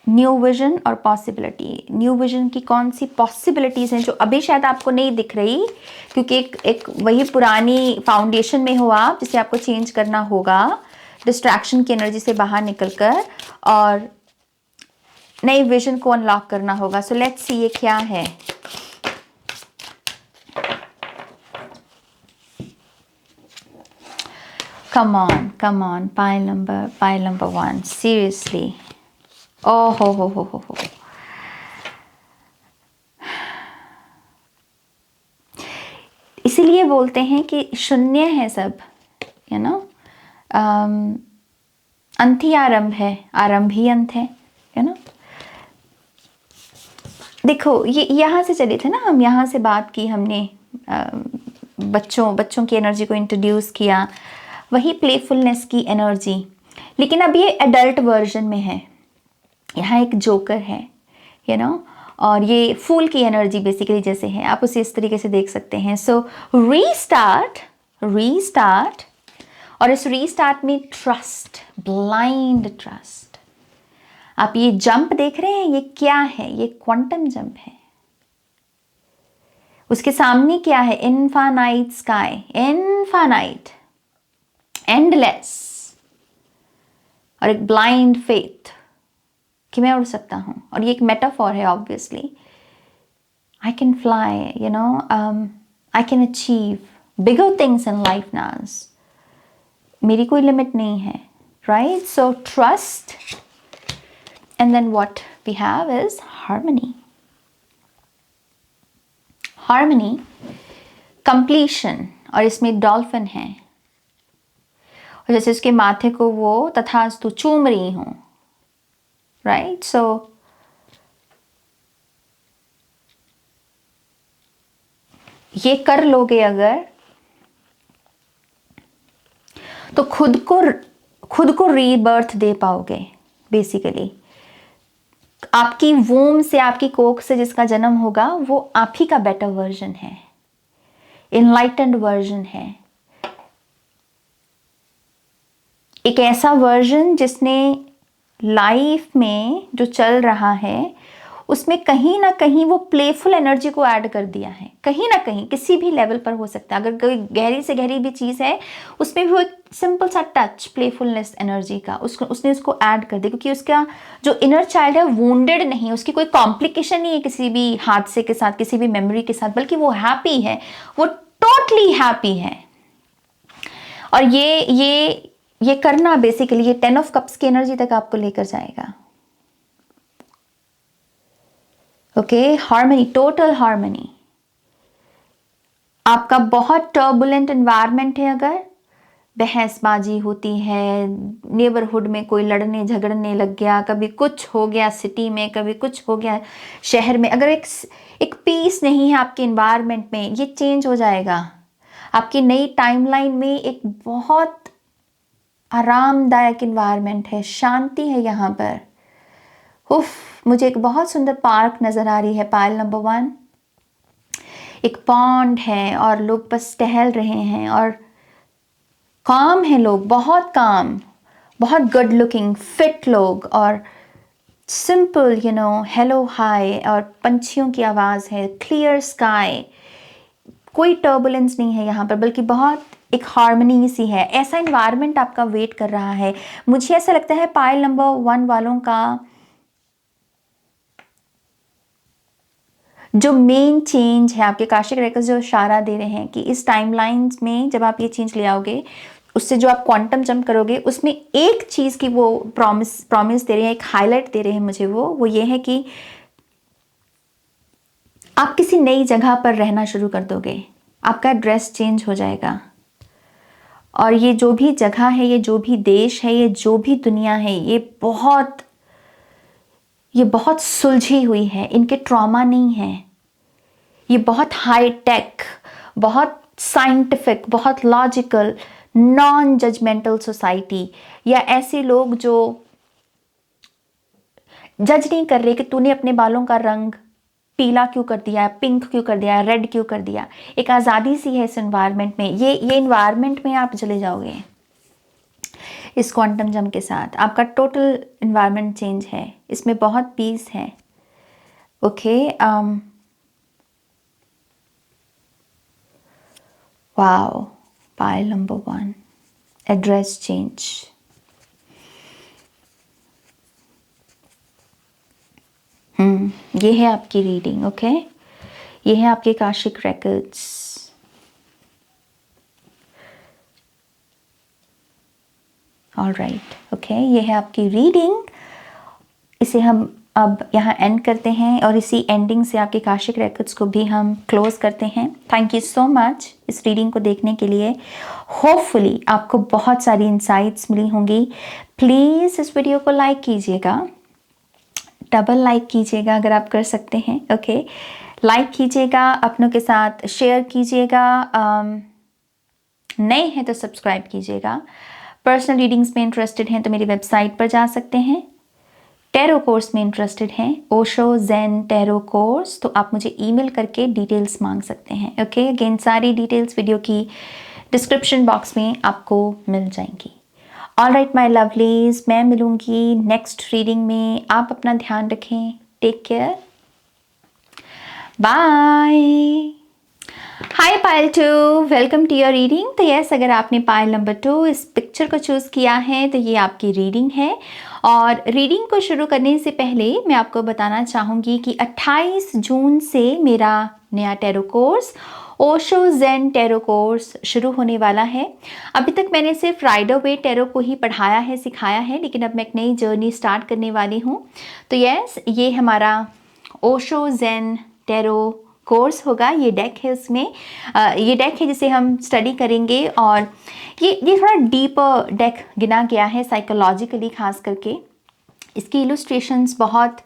न्यू विजन और पॉसिबिलिटी। न्यू विजन की कौन सी पॉसिबिलिटीज हैं जो अभी शायद आपको नहीं दिख रही, क्योंकि एक वही पुरानी फाउंडेशन में हो आप, जिसे आपको चेंज करना होगा डिस्ट्रैक्शन की एनर्जी से बाहर निकलकर, और नई विजन को अनलॉक करना होगा। सो लेट्स सी ये क्या है। Come on pile number 1, seriously. ओ हो। इसीलिए बोलते हैं कि शून्य है सब, यू नो, अंत ही आरंभ है, आरंभ ही अंत है, यू नो। देखो ये यहाँ से चले थे ना हम, यहाँ से बात की हमने, बच्चों की एनर्जी को इंट्रोड्यूस किया, वही प्लेफुलनेस की एनर्जी। लेकिन अब ये एडल्ट वर्जन में है। यहाँ एक जोकर है, यू नो, और ये फूल की एनर्जी बेसिकली जैसे है, आप उसे इस तरीके से देख सकते हैं। सो रीस्टार्ट, और इस रीस्टार्ट में ट्रस्ट, ब्लाइंड ट्रस्ट। आप ये जंप देख रहे हैं, ये क्या है? ये क्वांटम जंप है। उसके सामने क्या है? इनफाइनाइट स्काई, इनफाइनाइट, एंडलेस, और एक ब्लाइंड फेथ कि मैं उड़ सकता हूँ। और ये एक मेटाफॉर है obviously. I can fly, you know, I can achieve bigger things in life now. मेरी कोई लिमिट नहीं है, right? So trust, and then what we have is harmony. Harmony, completion, और इसमें डॉल्फिन है, और जैसे उसके माथे को वो तथास्तु चूम रही हूं, राइट? सो ये कर लोगे अगर, तो खुद को रीबर्थ दे पाओगे। बेसिकली आपकी वूम से, आपकी कोख से जिसका जन्म होगा, वो आप ही का बेटर वर्जन है, इनलाइटेंड वर्जन है, एक ऐसा वर्जन जिसने लाइफ में जो चल रहा है उसमें कहीं ना कहीं वो प्लेफुल एनर्जी को ऐड कर दिया है। कहीं ना कहीं किसी भी लेवल पर हो सकता है, अगर कोई गहरी से गहरी भी चीज़ है उसमें भी वो एक सिंपल सा टच प्लेफुलनेस एनर्जी का उसने उसको ऐड कर दिया, क्योंकि उसका जो इनर चाइल्ड है वुंडेड नहीं, उसकी कोई कॉम्प्लिकेशन नहीं है किसी भी हादसे के साथ, किसी भी मेमोरी के साथ, बल्कि वो हैप्पी है, वो टोटली हैप्पी है। और ये करना बेसिकली ये 10 ऑफ कप्स की एनर्जी तक आपको लेकर जाएगा। Okay, harmony, total harmony. आपका बहुत टर्बुलेंट एनवायरनमेंट है, अगर बहसबाजी होती है, नेबरहुड में कोई लड़ने झगड़ने लग गया, कभी कुछ हो गया सिटी में, कभी कुछ हो गया शहर में, अगर एक पीस नहीं है आपके एनवायरनमेंट में, ये चेंज हो जाएगा। आपकी नई टाइमलाइन में एक बहुत आरामदायक एनवायरनमेंट है, शांति है यहाँ पर। उफ, मुझे एक बहुत सुंदर पार्क नज़र आ रही है पाइल नंबर 1। एक पॉन्ड है और लोग बस टहल रहे हैं और काम है, लोग बहुत काम, बहुत गुड लुकिंग फिट लोग, और simple you know hello hi, और पंछियों की आवाज़ है, क्लियर स्काई, कोई टर्बुलेंस नहीं है यहाँ पर, बल्कि बहुत एक हार्मनी सी है। ऐसा एनवायरनमेंट आपका वेट कर रहा है। मुझे ऐसा लगता है पाइल नंबर 1 वालों का जो मेन चेंज है, आपके काशिक रेकर्स जो इशारा दे रहे हैं कि इस टाइमलाइंस में जब आप ये चेंज ले आओगे, उससे जो आप क्वांटम जंप करोगे, उसमें एक चीज़ की वो प्रॉमिस दे रहे हैं, एक हाईलाइट दे रहे हैं मुझे, वो ये है कि आप किसी नई जगह पर रहना शुरू कर दोगे, आपका एड्रेस चेंज हो जाएगा, और ये जो भी जगह है, ये जो भी देश है, ये जो भी दुनिया है, ये बहुत सुलझी हुई है, इनके ट्रॉमा नहीं है, ये बहुत हाई टेक, बहुत साइंटिफिक, बहुत लॉजिकल, नॉन जजमेंटल सोसाइटी, या ऐसे लोग जो जज नहीं कर रहे कि तूने अपने बालों का रंग पीला क्यों कर दिया, पिंक क्यों कर दिया, रेड क्यों कर दिया। एक आज़ादी सी है इस एनवायरनमेंट में। ये एनवायरनमेंट में आप चले जाओगे इस क्वांटम जंप के साथ, आपका टोटल एनवायरनमेंट चेंज है, इसमें बहुत पीस है। Okay, wow, pile number 1, address change. ये है आपकी रीडिंग। ओके, ये है आपके काशिक रिकॉर्ड्स। ऑलराइट, ओके, ये है आपकी रीडिंग। इसे हम अब यहाँ एंड करते हैं और इसी एंडिंग से आपके काशिक रिकॉर्ड्स को भी हम क्लोज करते हैं। थैंक यू सो मच इस रीडिंग को देखने के लिए। होपफुली आपको बहुत सारी इंसाइट्स मिली होंगी। प्लीज़ इस वीडियो को लाइक कीजिएगा, डबल लाइक कीजिएगा अगर आप कर सकते हैं। ओके, लाइक कीजिएगा, अपनों के साथ शेयर कीजिएगा, नए हैं तो सब्सक्राइब कीजिएगा। पर्सनल रीडिंग्स में इंटरेस्टेड हैं तो मेरी वेबसाइट पर जा सकते हैं। टैरो कोर्स में इंटरेस्टेड हैं, ओशो ज़ेन टैरो कोर्स, तो आप मुझे ईमेल करके डिटेल्स मांग सकते हैं। ओके, अगेन सारी डिटेल्स वीडियो की डिस्क्रिप्शन बॉक्स में आपको मिल जाएंगी। ऑलराइट माय लवलीज, मैं मिलूंगी नेक्स्ट रीडिंग में। आप अपना ध्यान रखें। Take care, bye. Hi pile 2, welcome to your reading. तो यस, अगर आपने पायल नंबर 2 इस पिक्चर को चूज़ किया है तो ये आपकी रीडिंग है। और रीडिंग को शुरू करने से पहले मैं आपको बताना चाहूँगी कि 28 जून से मेरा नया tarot course Osho Zen tarot course शुरू होने वाला है। अभी तक मैंने सिर्फ राइडर वे टैरो को ही पढ़ाया है, सिखाया है, लेकिन अब मैं एक नई जर्नी स्टार्ट करने वाली हूँ। तो यस, ये हमारा ओशो ज़ेन टैरो कोर्स होगा। ये डेक है, उसमें ये डेक है जिसे हम स्टडी करेंगे। और ये थोड़ा डीपर डेक गिना गया है साइकोलॉजिकली, खास करके इसकी इलस्ट्रेशंस बहुत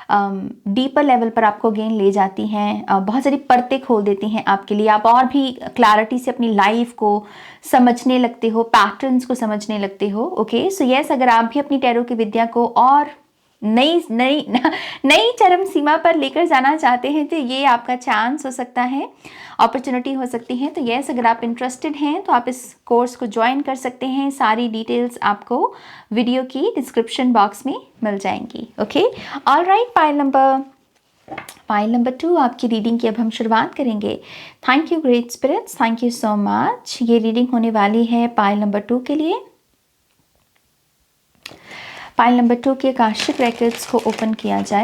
डीपर लेवल पर आपको गेन ले जाती हैं, बहुत सारी परतें खोल देती हैं आपके लिए। आप और भी क्लैरिटी से अपनी लाइफ को समझने लगते हो, पैटर्न्स को समझने लगते हो। ओके, सो यस, अगर आप भी अपनी टैरो की विद्या को और नई नई नई चरम सीमा पर लेकर जाना चाहते हैं तो ये आपका चांस हो सकता है, अपॉर्चुनिटी हो सकती है। तो यस, अगर आप इंटरेस्टेड हैं तो आप इस कोर्स को ज्वाइन कर सकते हैं। सारी डिटेल्स आपको वीडियो की डिस्क्रिप्शन बॉक्स में मिल जाएंगी। ओके, ऑलराइट, पाइल नंबर 2 आपकी रीडिंग की अब हम शुरुआत करेंगे। Thank you great spirits, thank you so much. ये रीडिंग होने वाली है पाइल नंबर 2 के लिए। पाइल नंबर 2 के आकाशिक रिकॉर्ड्स को ओपन किया जाए।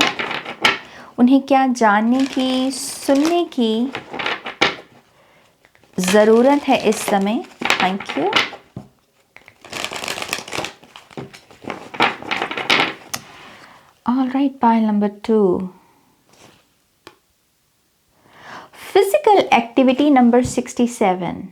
उन्हें क्या जानने की, सुनने की ज़रूरत है इस समय। Thank you. Alright, pile number 2, physical activity number 67।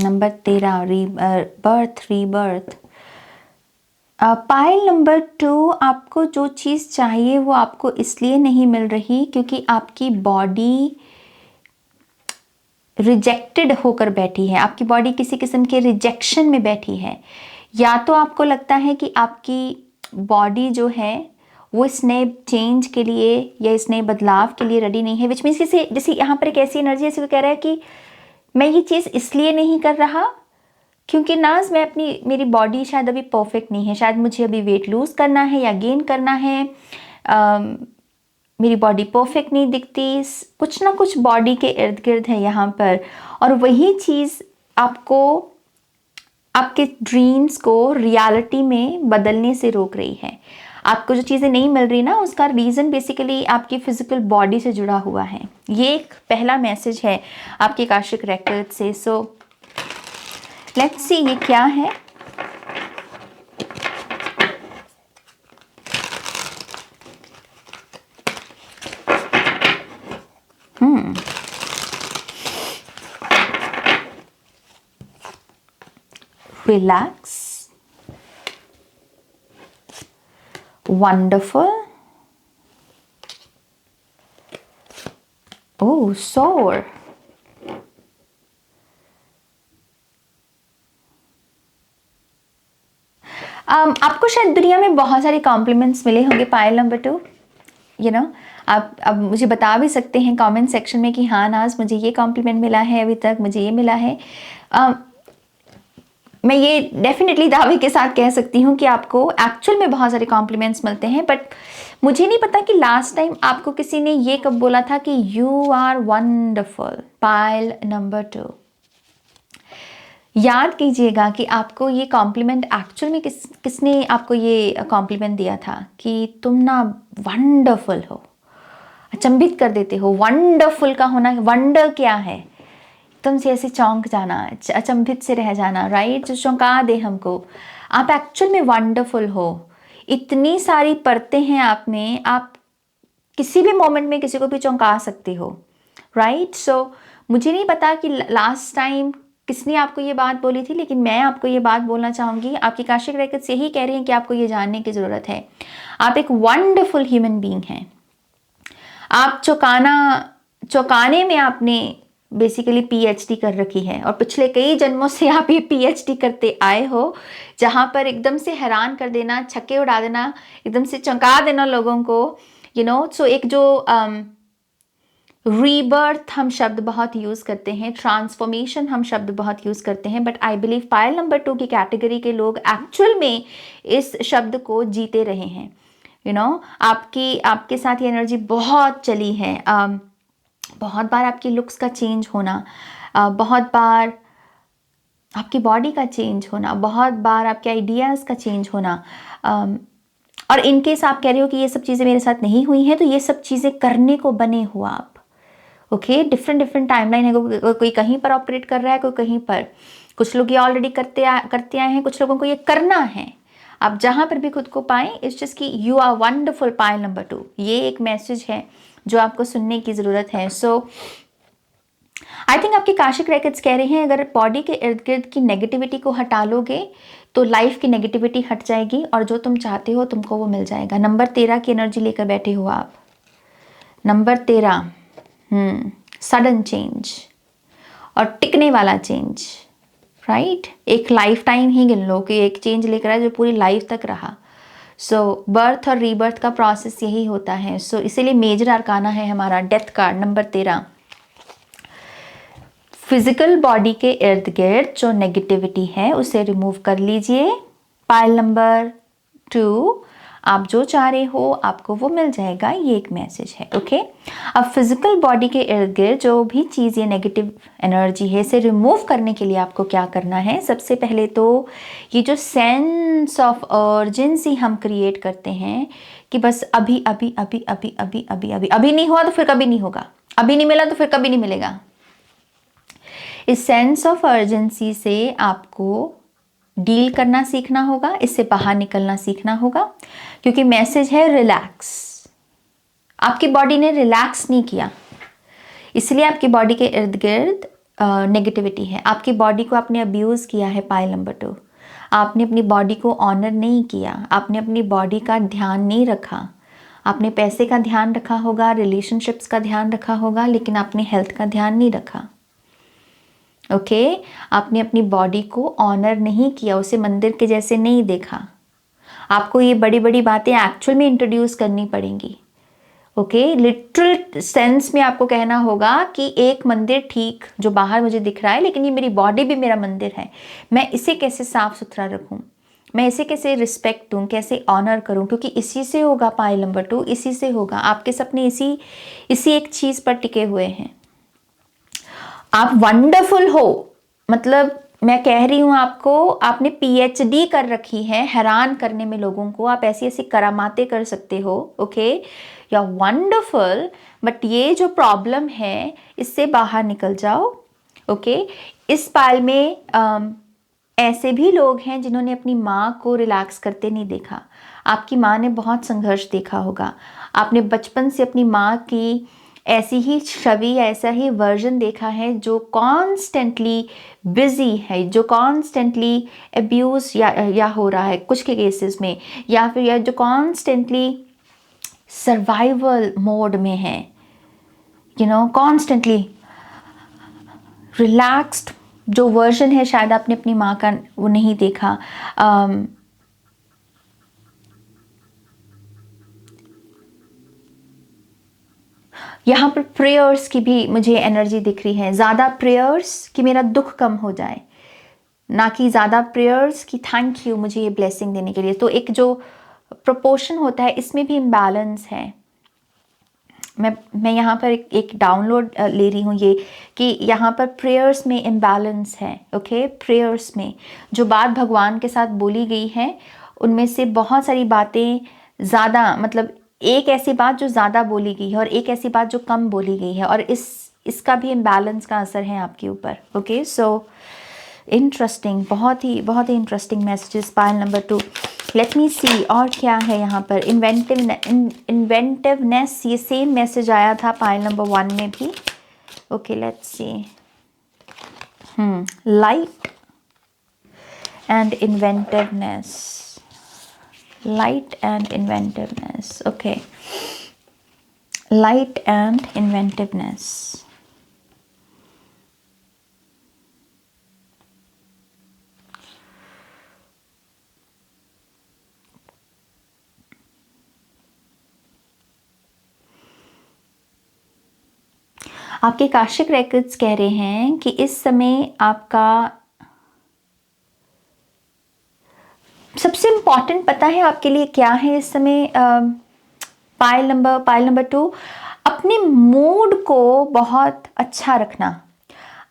Number 13, birth rebirth. Pile number 2, आपको जो चीज़ चाहिए वो आपको इसलिए नहीं मिल रही क्योंकि आपकी बॉडी रिजेक्टेड होकर बैठी है। आपकी बॉडी किसी किस्म के रिजेक्शन में बैठी है। या तो आपको लगता है कि आपकी बॉडी जो है वो इस नए चेंज के लिए या इस नए बदलाव के लिए रेडी नहीं है, विच मीन्स जैसे यहाँ पर एक ऐसी एनर्जी ऐसी कह रहा है कि मैं ये चीज़ इसलिए नहीं कर रहा क्योंकि नाज मेरी बॉडी शायद अभी परफेक्ट नहीं है, शायद मुझे अभी वेट लूज़ करना है या गेन करना है, मेरी बॉडी परफेक्ट नहीं दिखती, कुछ ना कुछ बॉडी के इर्द गिर्द है यहाँ पर। और वही चीज़ आपको आपके ड्रीम्स को रियलिटी में बदलने से रोक रही है। आपको जो चीज़ें नहीं मिल रही ना, उसका रीज़न बेसिकली आपकी फिजिकल बॉडी से जुड़ा हुआ है। ये एक पहला मैसेज है आपके आकाशिक रिकॉर्ड से। सो लेट्स सी ये क्या है। relax, wonderful, oh sore, आपको शायद दुनिया में बहुत सारे कॉम्प्लीमेंट्स मिले होंगे पायल नंबर 2, आप अब मुझे बता भी सकते हैं कमेंट सेक्शन में कि हाँ नाज मुझे ये कॉम्प्लीमेंट मिला है, अभी तक मुझे ये मिला है। मैं ये डेफिनेटली दावे के साथ कह सकती हूँ कि आपको एक्चुअल में बहुत सारे कॉम्प्लीमेंट्स मिलते हैं, बट मुझे नहीं पता कि लास्ट टाइम आपको किसी ने ये कब बोला था कि you are wonderful pile number 2। याद कीजिएगा कि आपको ये कॉम्प्लीमेंट एक्चुअल में किसने आपको ये कॉम्प्लीमेंट दिया था कि तुम ना वंडरफुल हो, अचंभित कर देते हो। वंडरफुल का होना, वंडर क्या है, तुमसे ऐसे चौंक जाना, अचंभित से रह जाना, राइट, जो चौंका दे हमको। आप एक्चुअल में वंडरफुल हो, इतनी सारी परतें हैं आप में, आप किसी भी मोमेंट में किसी को भी चौंका सकते हो, राइट। सो मुझे नहीं पता कि लास्ट टाइम किसने आपको ये बात बोली थी, लेकिन मैं आपको ये बात बोलना चाहूँगी, आपकी काशिक रेखत यही कह रही हैं कि आपको ये जानने की ज़रूरत है, आप एक वंडरफुल ह्यूमन बीइंग हैं। आप चौंकाने में आपने बेसिकली पीएचडी कर रखी है, और पिछले कई जन्मों से आप ये पीएचडी करते आए हो, जहाँ पर एकदम से हैरान कर देना, छक्के उड़ा देना, एकदम से चौंका देना लोगों को, सो एक जो रीबर्थ हम शब्द बहुत यूज़ करते हैं, ट्रांसफॉर्मेशन हम शब्द बहुत यूज़ करते हैं, but I believe Payal number 2 की कैटेगरी के लोग एक्चुअल में इस शब्द को जीते रहे हैं। आपके साथ ये एनर्जी बहुत चली है। बहुत बार आपकी लुक्स का चेंज होना, बहुत बार आपकी बॉडी का चेंज होना, बहुत बार आपके आइडियाज़ का चेंज होना, और इनकेस आप कह रहे हो कि ये सब चीज़ें मेरे साथ नहीं हुई हैं, तो ये सब चीज़ें करने को बने हो आप। ओके, डिफरेंट टाइमलाइन है, कोई कहीं पर ऑपरेट कर रहा है, कोई कहीं पर। कुछ लोग ये ऑलरेडी करते आए हैं, कुछ लोगों को ये करना है। आप जहाँ पर भी खुद को पाएं, इट्स जस्ट कि you are wonderful pile number 2, ये एक मैसेज है जो आपको सुनने की ज़रूरत है। सो आई थिंक आपके काशिक रेकर्ड्स कह रहे हैं अगर बॉडी के इर्द गिर्द की नेगेटिविटी को हटा लोगे तो लाइफ की नेगेटिविटी हट जाएगी, और जो तुम चाहते हो तुमको वो मिल जाएगा। नंबर 13 की एनर्जी लेकर बैठे हो आप। नंबर 13, सडन चेंज और टिकने वाला चेंज, राइट। एक लाइफ टाइम ही गिन लो कि एक चेंज लेकर आए जो पूरी लाइफ तक रहा। सो बर्थ और रीबर्थ का प्रोसेस यही होता है। सो इसीलिए मेजर अरकाना है हमारा death card number 13। Physical body के इर्द गिर्द जो नेगेटिविटी है उसे रिमूव कर लीजिए। पायल नंबर 2, आप जो चाह रहे हो आपको वो मिल जाएगा, ये एक मैसेज है। ओके, अब फिजिकल बॉडी के इर्द गिर्द जो भी चीज़ ये नेगेटिव एनर्जी है इसे रिमूव करने के लिए आपको क्या करना है। सबसे पहले तो ये जो सेंस ऑफ अर्जेंसी हम क्रिएट करते हैं कि बस अभी अभी अभी अभी अभी अभी अभी अभी नहीं हुआ तो फिर कभी नहीं होगा, अभी नहीं मिला तो फिर कभी नहीं मिलेगा। इस सेंस ऑफ अर्जेंसी से आपको डील करना सीखना होगा, इससे बाहर निकलना सीखना होगा, क्योंकि मैसेज है रिलैक्स। आपकी बॉडी ने रिलैक्स नहीं किया, इसलिए आपकी बॉडी के इर्द गिर्द नेगेटिविटी है। आपकी बॉडी को आपने अब्यूज़ किया है पायल नंबर 2। आपने अपनी बॉडी को ऑनर नहीं किया, आपने अपनी बॉडी का ध्यान नहीं रखा। आपने पैसे का ध्यान रखा होगा, रिलेशनशिप्स का ध्यान रखा होगा, लेकिन आपने हेल्थ का ध्यान नहीं रखा। ओके, आपने अपनी बॉडी को ऑनर नहीं किया, उसे मंदिर के जैसे नहीं देखा। आपको ये बड़ी बड़ी बातें एक्चुअल में इंट्रोड्यूस करनी पड़ेंगी। ओके, लिटरल सेंस में आपको कहना होगा कि एक मंदिर ठीक जो बाहर मुझे दिख रहा है, लेकिन ये मेरी बॉडी भी मेरा मंदिर है। मैं इसे कैसे साफ सुथरा रखूं, मैं इसे कैसे रिस्पेक्ट दूं, कैसे ऑनर करूं, क्योंकि इसी से होगा पायल नंबर 2, इसी से होगा। आपके सपने इसी एक चीज़ पर टिके हुए हैं। आप वंडरफुल हो, मतलब मैं कह रही हूँ आपको, आपने पीएचडी कर रखी है हैरान करने में लोगों को। आप ऐसी ऐसी करामातें कर सकते हो। Okay, you are wonderful, but ये जो प्रॉब्लम है इससे बाहर निकल जाओ। ओके, इस पाल में ऐसे भी लोग हैं जिन्होंने अपनी माँ को रिलैक्स करते नहीं देखा। आपकी माँ ने बहुत संघर्ष देखा होगा। आपने बचपन से अपनी माँ की ऐसी ही छवि, ऐसा ही वर्जन देखा है जो कॉन्स्टेंटली बिजी है, जो कॉन्स्टेंटली अब्यूज़ या हो रहा है कुछ के केसेस में, या फिर या जो कॉन्स्टेंटली सर्वाइवल मोड में है, कॉन्स्टेंटली रिलैक्स्ड जो वर्जन है, शायद आपने अपनी माँ का वो नहीं देखा। यहाँ पर प्रेयर्स की भी मुझे एनर्जी दिख रही है, ज़्यादा प्रेयर्स कि मेरा दुख कम हो जाए, ना कि ज़्यादा प्रेयर्स कि थैंक यू मुझे ये ब्लेसिंग देने के लिए। तो एक जो प्रोपोर्शन होता है इसमें भी इम्बैलेंस है। मैं यहाँ पर एक डाउनलोड ले रही हूँ ये, कि यहाँ पर प्रेयर्स में इम्बैलेंस है। ओके, प्रेयर्स में जो बात भगवान के साथ बोली गई है उनमें से बहुत सारी बातें ज़्यादा, मतलब एक ऐसी बात जो ज़्यादा बोली गई है और एक ऐसी बात जो कम बोली गई है, और इसका भी इम्बैलेंस का असर है आपके ऊपर। ओके, सो इंटरेस्टिंग, बहुत ही interesting messages. Pile number 2, let me see और क्या है यहाँ पर। इन्वेंटिवनेस, ये सेम मैसेज आया था पायल नंबर 1 में भी। Okay, let's see. Light and inventiveness, light and inventiveness. Okay, light and inventiveness. आपके काशिक रेकर्ड्स कह रहे हैं कि इस समय आपका सबसे इम्पॉर्टेंट पता है आपके लिए क्या है इस समय। पायल नंबर 2, अपने मूड को बहुत अच्छा रखना।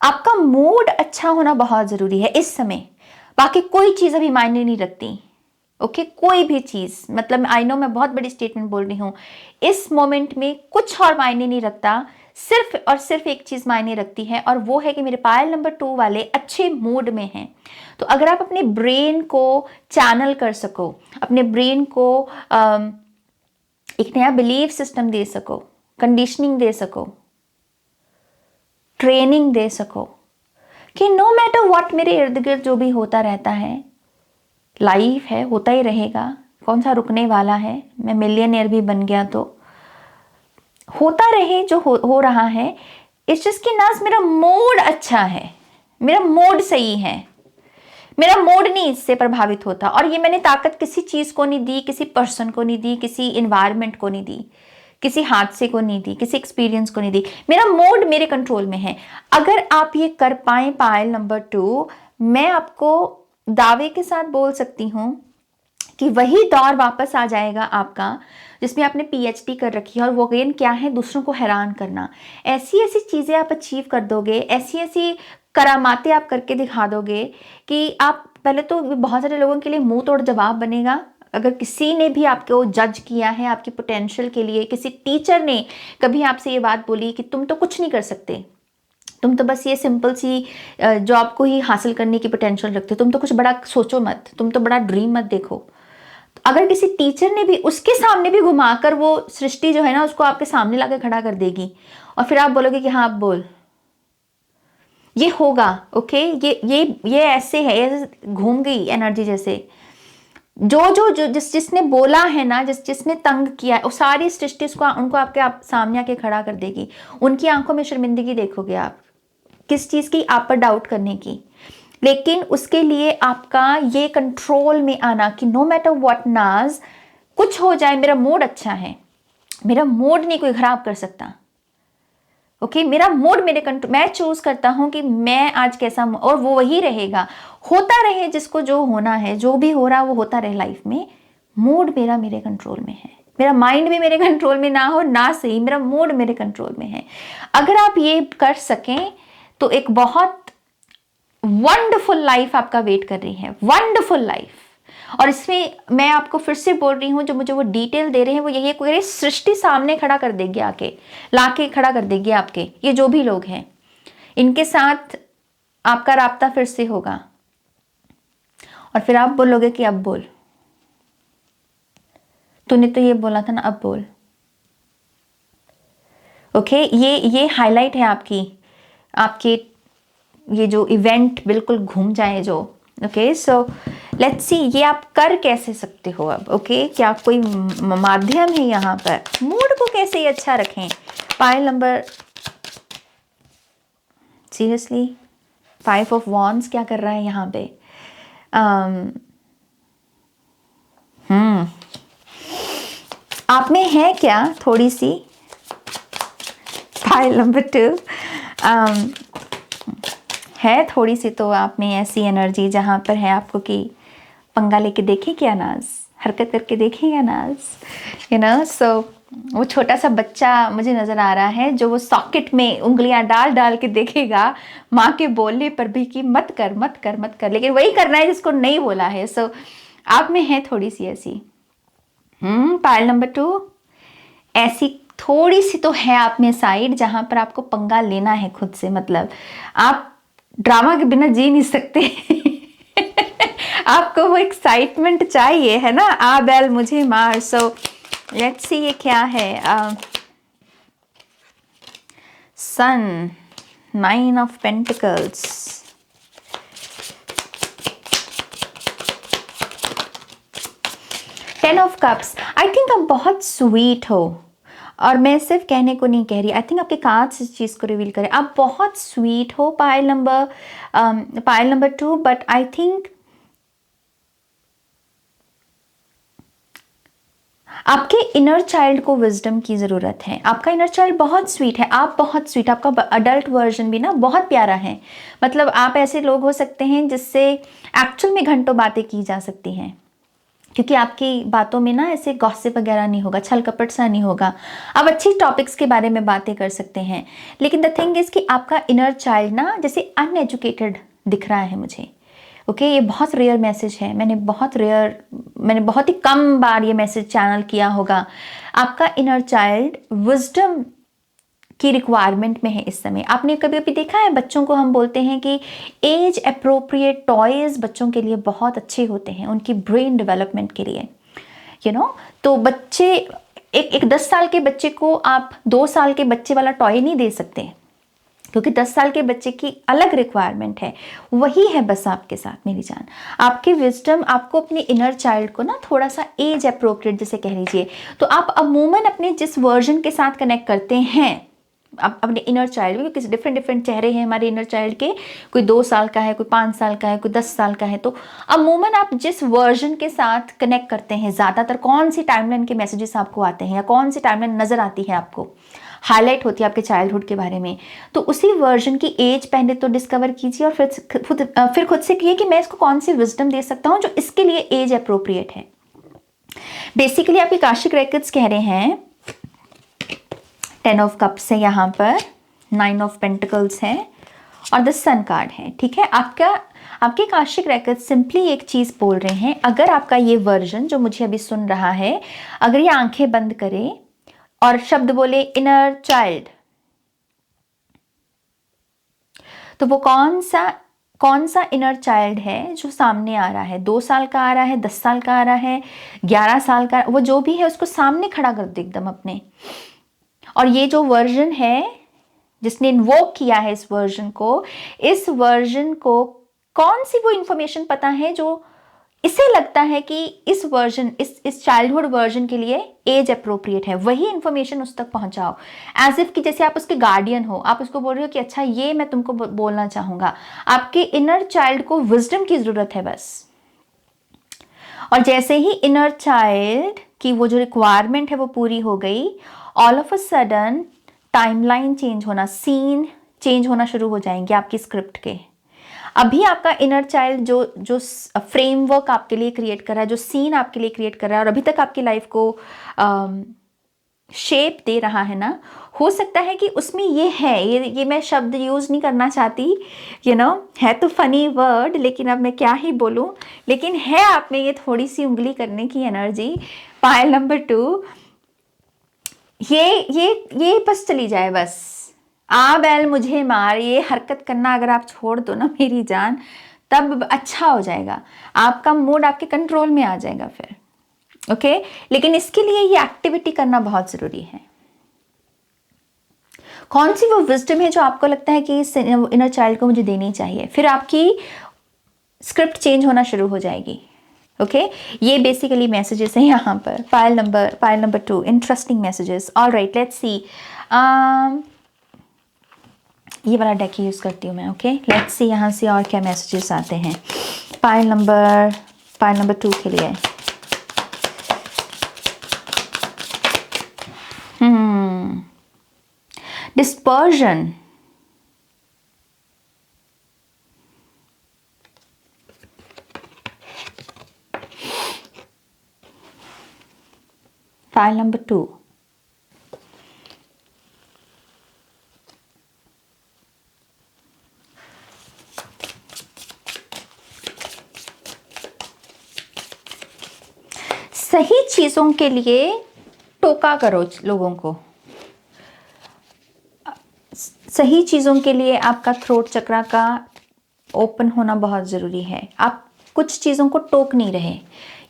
आपका मूड अच्छा होना बहुत ज़रूरी है इस समय। बाकी कोई चीज़ अभी मायने नहीं रखती। ओके, कोई भी चीज़, मतलब आई नो मैं बहुत बड़ी स्टेटमेंट बोल रही हूँ, इस मोमेंट में कुछ और मायने नहीं रखता, सिर्फ और सिर्फ एक चीज़ मायने रखती है, और वो है कि मेरे पायल नंबर 2 वाले अच्छे मूड में हैं। तो अगर आप अपने ब्रेन को चैनल कर सको, अपने ब्रेन को एक नया बिलीफ सिस्टम दे सको, कंडीशनिंग दे सको, ट्रेनिंग दे सको कि नो मैटर व्हाट मेरे इर्द गिर्द जो भी होता रहता है, लाइफ है, होता ही रहेगा, कौन सा रुकने वाला है। मैं मिलियनेयर भी बन गया तो होता रहे जो हो रहा है। इट्स जस्ट कि नाज मेरा मूड अच्छा है, मेरा मूड सही है, मेरा मूड नहीं इससे प्रभावित होता। और ये मैंने ताकत किसी चीज़ को नहीं दी, किसी पर्सन को नहीं दी, किसी इन्वायरमेंट को नहीं दी, किसी हादसे को नहीं दी, किसी एक्सपीरियंस को नहीं दी। मेरा मूड मेरे कंट्रोल में है। अगर आप ये कर पाए पायल नंबर 2, मैं आपको दावे के साथ बोल सकती हूँ कि वही दौर वापस आ जाएगा आपका जिसमें आपने पीएचडी कर रखी है, और वो अगेन क्या है, दूसरों को हैरान करना। ऐसी ऐसी चीज़ें आप अचीव कर दोगे, ऐसी ऐसी करामातें आप करके दिखा दोगे कि आप पहले तो बहुत सारे लोगों के लिए मुंह तोड़ जवाब बनेगा। अगर किसी ने भी आपको जज किया है आपकी पोटेंशियल के लिए, किसी टीचर ने कभी आपसे ये बात बोली कि तुम तो कुछ नहीं कर सकते, तुम तो बस ये सिंपल सी जॉब को ही हासिल करने की पोटेंशियल रखते हो, तुम तो कुछ बड़ा सोचो मत, तुम तो बड़ा ड्रीम मत देखो। अगर किसी टीचर ने भी उसके सामने भी घुमाकर वो सृष्टि जो है ना उसको आपके सामने लाकर खड़ा कर देगी, और फिर आप बोलोगे कि हाँ आप बोल, ये होगा। ओके, ये ऐसे है, ऐसे घूम गई एनर्जी जैसे। जो जिसने बोला है ना, जिसने तंग किया है, वो सारी सृष्टि उनको आपके सामने आके खड़ा कर देगी। उनकी आंखों में शर्मिंदगी देखोगे आप, किस चीज़ की, आप पर डाउट करने की। लेकिन उसके लिए आपका ये कंट्रोल में आना कि नो मैटर व्हाट नाज, कुछ हो जाए मेरा मूड अच्छा है, मेरा मूड नहीं कोई खराब कर सकता। ओके, मेरा मूड मेरे कंट्रोल, मैं चूज करता हूं कि मैं आज कैसा, और वो वही रहेगा। होता रहे जिसको जो होना है, जो भी हो रहा वो होता रहे लाइफ में। मूड मेरा मेरे कंट्रोल में है, मेरा माइंड भी मेरे कंट्रोल में ना हो ना सही, मेरा मूड मेरे कंट्रोल में है। अगर आप ये कर सकें तो एक बहुत वंडरफुल लाइफ आपका वेट कर रही है, वंडरफुल लाइफ। और इसमें मैं आपको फिर से बोल रही हूँ, जो मुझे वो डिटेल दे रहे हैं वो यही है, कोई सृष्टि सामने खड़ा कर देगी, आके लाके खड़ा कर देगी आपके, ये जो भी लोग हैं इनके साथ आपका राब्ता फिर से होगा। और फिर आप बोलोगे कि अब बोल, तूने तो ये बोला था ना, अब बोल। ओके, ये हाईलाइट है आपकी, आपके ये जो इवेंट बिल्कुल घूम जाए जो। ओके, सो लेट्स सी ये आप कर कैसे सकते हो अब। ओके, क्या कोई माध्यम है यहाँ पर, मूड को कैसे अच्छा रखें। Pile number, seriously 5 of wands क्या कर रहा है यहाँ पे। आप में है क्या थोड़ी सी, पाइल नंबर 2 है थोड़ी सी तो आप में ऐसी एनर्जी जहाँ पर है आपको कि पंगा लेके देखें क्या नाज, हरकत करके देखें क्या नाज, यू नो। सो वो छोटा सा बच्चा मुझे नज़र आ रहा है जो वो सॉकेट में उंगलियां डाल डाल के देखेगा माँ के बोलने पर भी कि मत कर मत कर मत कर, लेकिन वही करना है जिसको नहीं बोला है। सो आप में है थोड़ी सी ऐसी। पाइल नंबर 2 ऐसी थोड़ी सी तो है आप में साइड जहां पर आपको पंगा लेना है खुद से, मतलब आप ड्रामा के बिना जी नहीं सकते आपको वो एक्साइटमेंट चाहिए है ना, आ बैल मुझे मार। सो लेट्स सी ये क्या है। सन, 9 of pentacles, 10 of cups. I think आप बहुत स्वीट हो, और मैं सिर्फ कहने को नहीं कह रही, आई थिंक आपके कार्ड्स इस चीज़ को रिवील करें। आप बहुत स्वीट हो pile number 2, but I think आपके इनर चाइल्ड को विजडम की ज़रूरत है। आपका इनर चाइल्ड बहुत स्वीट है, आप बहुत स्वीट, आपका अडल्ट वर्जन भी ना बहुत प्यारा है। मतलब आप ऐसे लोग हो सकते हैं जिससे एक्चुअल में घंटों बातें की जा सकती हैं, क्योंकि आपकी बातों में ना ऐसे गॉसिप वगैरह नहीं होगा, छल कपट सा नहीं होगा। आप अच्छी टॉपिक्स के बारे में बातें कर सकते हैं। लेकिन द थिंग इज़ कि आपका इनर चाइल्ड ना जैसे अनएजुकेटेड दिख रहा है मुझे। ओके, ये बहुत रेयर मैसेज है, मैंने बहुत ही कम बार ये मैसेज चैनल किया होगा। आपका इनर चाइल्ड विजडम की रिक्वायरमेंट में है इस समय। आपने कभी कभी देखा है बच्चों को हम बोलते हैं कि एज अप्रोप्रिएट टॉयज बच्चों के लिए बहुत अच्छे होते हैं, उनकी ब्रेन डेवलपमेंट के लिए, यू नो। तो बच्चे एक 10 साल के बच्चे को आप 2 साल के बच्चे वाला टॉय नहीं दे सकते, क्योंकि 10 साल के बच्चे की अलग रिक्वायरमेंट है। वही है बस आपके साथ मेरी जान, आपकी विजडम आपको अपने इनर चाइल्ड को ना थोड़ा सा एज अप्रोप्रिएट जैसे कह लीजिए। तो आप अमूमन अपने जिस वर्जन के साथ कनेक्ट करते हैं आप अपने इनर चाइल्ड, क्योंकि डिफरेंट डिफरेंट चेहरे हैं हमारे इनर चाइल्ड के, कोई 2 साल का है, कोई 5 साल का है, कोई 10 साल का है। तो अमूमन आप जिस वर्जन के साथ कनेक्ट करते हैं, ज़्यादातर कौन सी टाइमलाइन के मैसेजेस आपको आते हैं या कौन सी टाइमलाइन नज़र आती है आपको, हाईलाइट होती है आपके चाइल्डहुड के बारे में, तो उसी वर्जन की एज पहले तो डिस्कवर कीजिए और फिर खुद से कहिए कि मैं इसको कौन सी विजडम दे सकता हूँ जो इसके लिए एज अप्रोप्रिएट है। बेसिकली आपके काशिक रेकर्ड्स कह रहे हैं 10 ऑफ कप्स है यहाँ पर, 9 ऑफ पेंटिकल्स है और द सन कार्ड है। ठीक है, आपके काशिक रेकर्ड सिंपली एक चीज़ बोल रहे हैं, अगर आपका ये वर्जन जो मुझे अभी सुन रहा है, अगर ये आंखें बंद करे और शब्द बोले इनर चाइल्ड, तो वो कौन सा इनर चाइल्ड है जो सामने आ रहा है, 2 साल का आ रहा है, 10 साल का आ रहा है, 11 साल का, वो जो भी है उसको सामने खड़ा कर दो एकदम अपने। और ये जो वर्जन है जिसने इन्वोक किया है इस वर्जन को कौन सी वो इंफॉर्मेशन पता है जो इसे लगता है कि इस वर्जन, इस चाइल्डहुड वर्जन के लिए एज अप्रोप्रिएट है, वही इंफॉर्मेशन उस तक पहुंचाओ। एज इफ कि जैसे आप उसके गार्डियन हो, आप उसको बोल रहे हो कि अच्छा ये मैं तुमको बोलना चाहूंगा। आपके इनर चाइल्ड को विजडम की जरूरत है बस। और जैसे ही इनर चाइल्ड की वो जो रिक्वायरमेंट है वो पूरी हो गई, all of a sudden timeline change होना, सीन चेंज होना शुरू हो जाएंगे आपकी स्क्रिप्ट के। अभी आपका इनर चाइल्ड जो फ्रेमवर्क आपके लिए क्रिएट कर रहा है, जो सीन आपके लिए क्रिएट कर रहा है और अभी तक आपकी लाइफ को शेप दे रहा है ना, हो सकता है कि उसमें ये है, ये मैं शब्द यूज़ नहीं करना चाहती, यू नो, है तो फनी वर्ड, लेकिन अब मैं क्या ही बोलूं, लेकिन है आप में ये थोड़ी सी उंगली करने की एनर्जी। पाइल नंबर 2, ये बस चली जाए, बस आ बैल मुझे मार, ये हरकत करना अगर आप छोड़ दो ना मेरी जान, तब अच्छा हो जाएगा, आपका मूड आपके कंट्रोल में आ जाएगा फिर। ओके, लेकिन इसके लिए ये एक्टिविटी करना बहुत ज़रूरी है। कौन सी वो विजडम है जो आपको लगता है कि इस इनर चाइल्ड को मुझे देनी चाहिए, फिर आपकी स्क्रिप्ट चेंज होना शुरू हो जाएगी। ओके ये बेसिकली मैसेजेस हैं यहाँ पर। Pile number 2, interesting messages. All right, let's see. ये वाला डेक यूज करती हूँ मैं। ओके लेट्स सी यहाँ से और क्या मैसेजेस आते हैं पाइल नंबर 2 के लिए। Dispersion, file number 2। सही चीजों के लिए टोका करो लोगों को। सही चीजों के लिए आपका थ्रोट चक्रा का ओपन होना बहुत जरूरी है। आप कुछ चीजों को टोक नहीं रहे,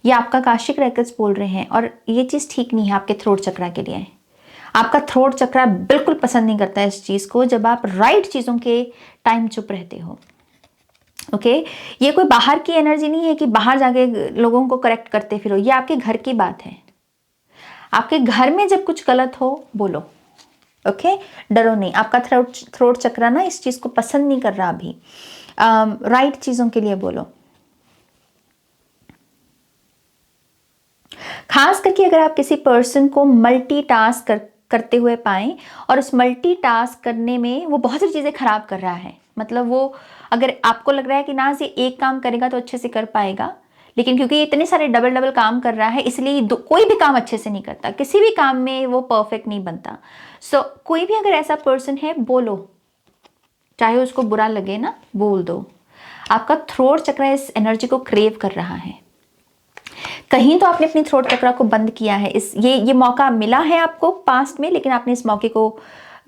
ये आपका काशिक रेकर्ड्स बोल रहे हैं, और ये चीज ठीक नहीं है आपके थ्रोट चक्रा के लिए। आपका थ्रोट चक्रा बिल्कुल पसंद नहीं करता है इस चीज को, जब आप राइट चीजों के टाइम चुप रहते हो। ओके ये कोई बाहर की एनर्जी नहीं है कि बाहर जाके लोगों को करेक्ट करते फिरो, ये आपके घर की बात है। आपके घर में जब कुछ गलत हो बोलो। ओके डरो नहीं, आपका थ्रोट चक्रा ना इस चीज को पसंद नहीं कर रहा अभी। राइट चीजों के लिए बोलो। खास करके अगर आप किसी पर्सन को मल्टीटास्क करते हुए पाएं और उस मल्टीटास्क करने में वो बहुत सारी चीजें खराब कर रहा है, मतलब वो अगर आपको लग रहा है कि ना ये एक काम करेगा तो अच्छे से कर पाएगा, लेकिन क्योंकि ये इतने सारे डबल काम कर रहा है इसलिए कोई भी काम अच्छे से नहीं करता, किसी भी काम में वो परफेक्ट नहीं बनता। सो कोई भी अगर ऐसा पर्सन है बोलो, चाहे उसको बुरा लगे ना, बोल दो। आपका थ्रोट चक्र इस एनर्जी को क्रेव कर रहा है। कहीं तो आपने अपनी थ्रोट चक्र को बंद किया है। ये मौका मिला है आपको पास्ट में, लेकिन आपने इस मौके को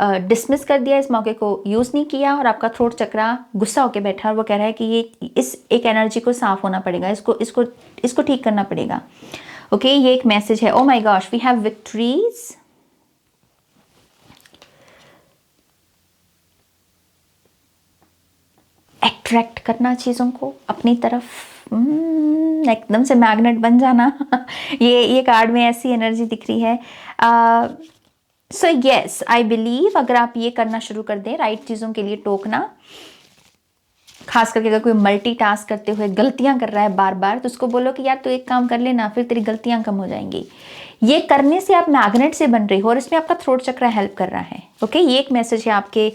डिसमिस कर दिया, इस मौके को यूज नहीं किया, और आपका थ्रोट चक्रा गुस्सा होकर बैठा और वो कह रहा है कि ये इस एक एनर्जी को साफ होना पड़ेगा, इसको ठीक करना पड़ेगा। ओके ये एक मैसेज है। Oh my gosh, we have victories. Attract करना चीजों को अपनी तरफ, एकदम से मैग्नेट बन जाना। ये कार्ड में ऐसी एनर्जी दिख रही है। सो यस आई बिलीव अगर आप ये करना शुरू कर दें, राइट चीजों के लिए टोकना, खास करके अगर कोई मल्टीटास्क करते हुए गलतियां कर रहा है बार बार, तो उसको बोलो कि यार तू एक काम कर लेना, फिर तेरी गलतियां कम हो जाएंगी। ये करने से आप मैग्नेट से बन रही हो और इसमें आपका थ्रोट चक्र हेल्प कर रहा है। ओके ये एक मैसेज है आपके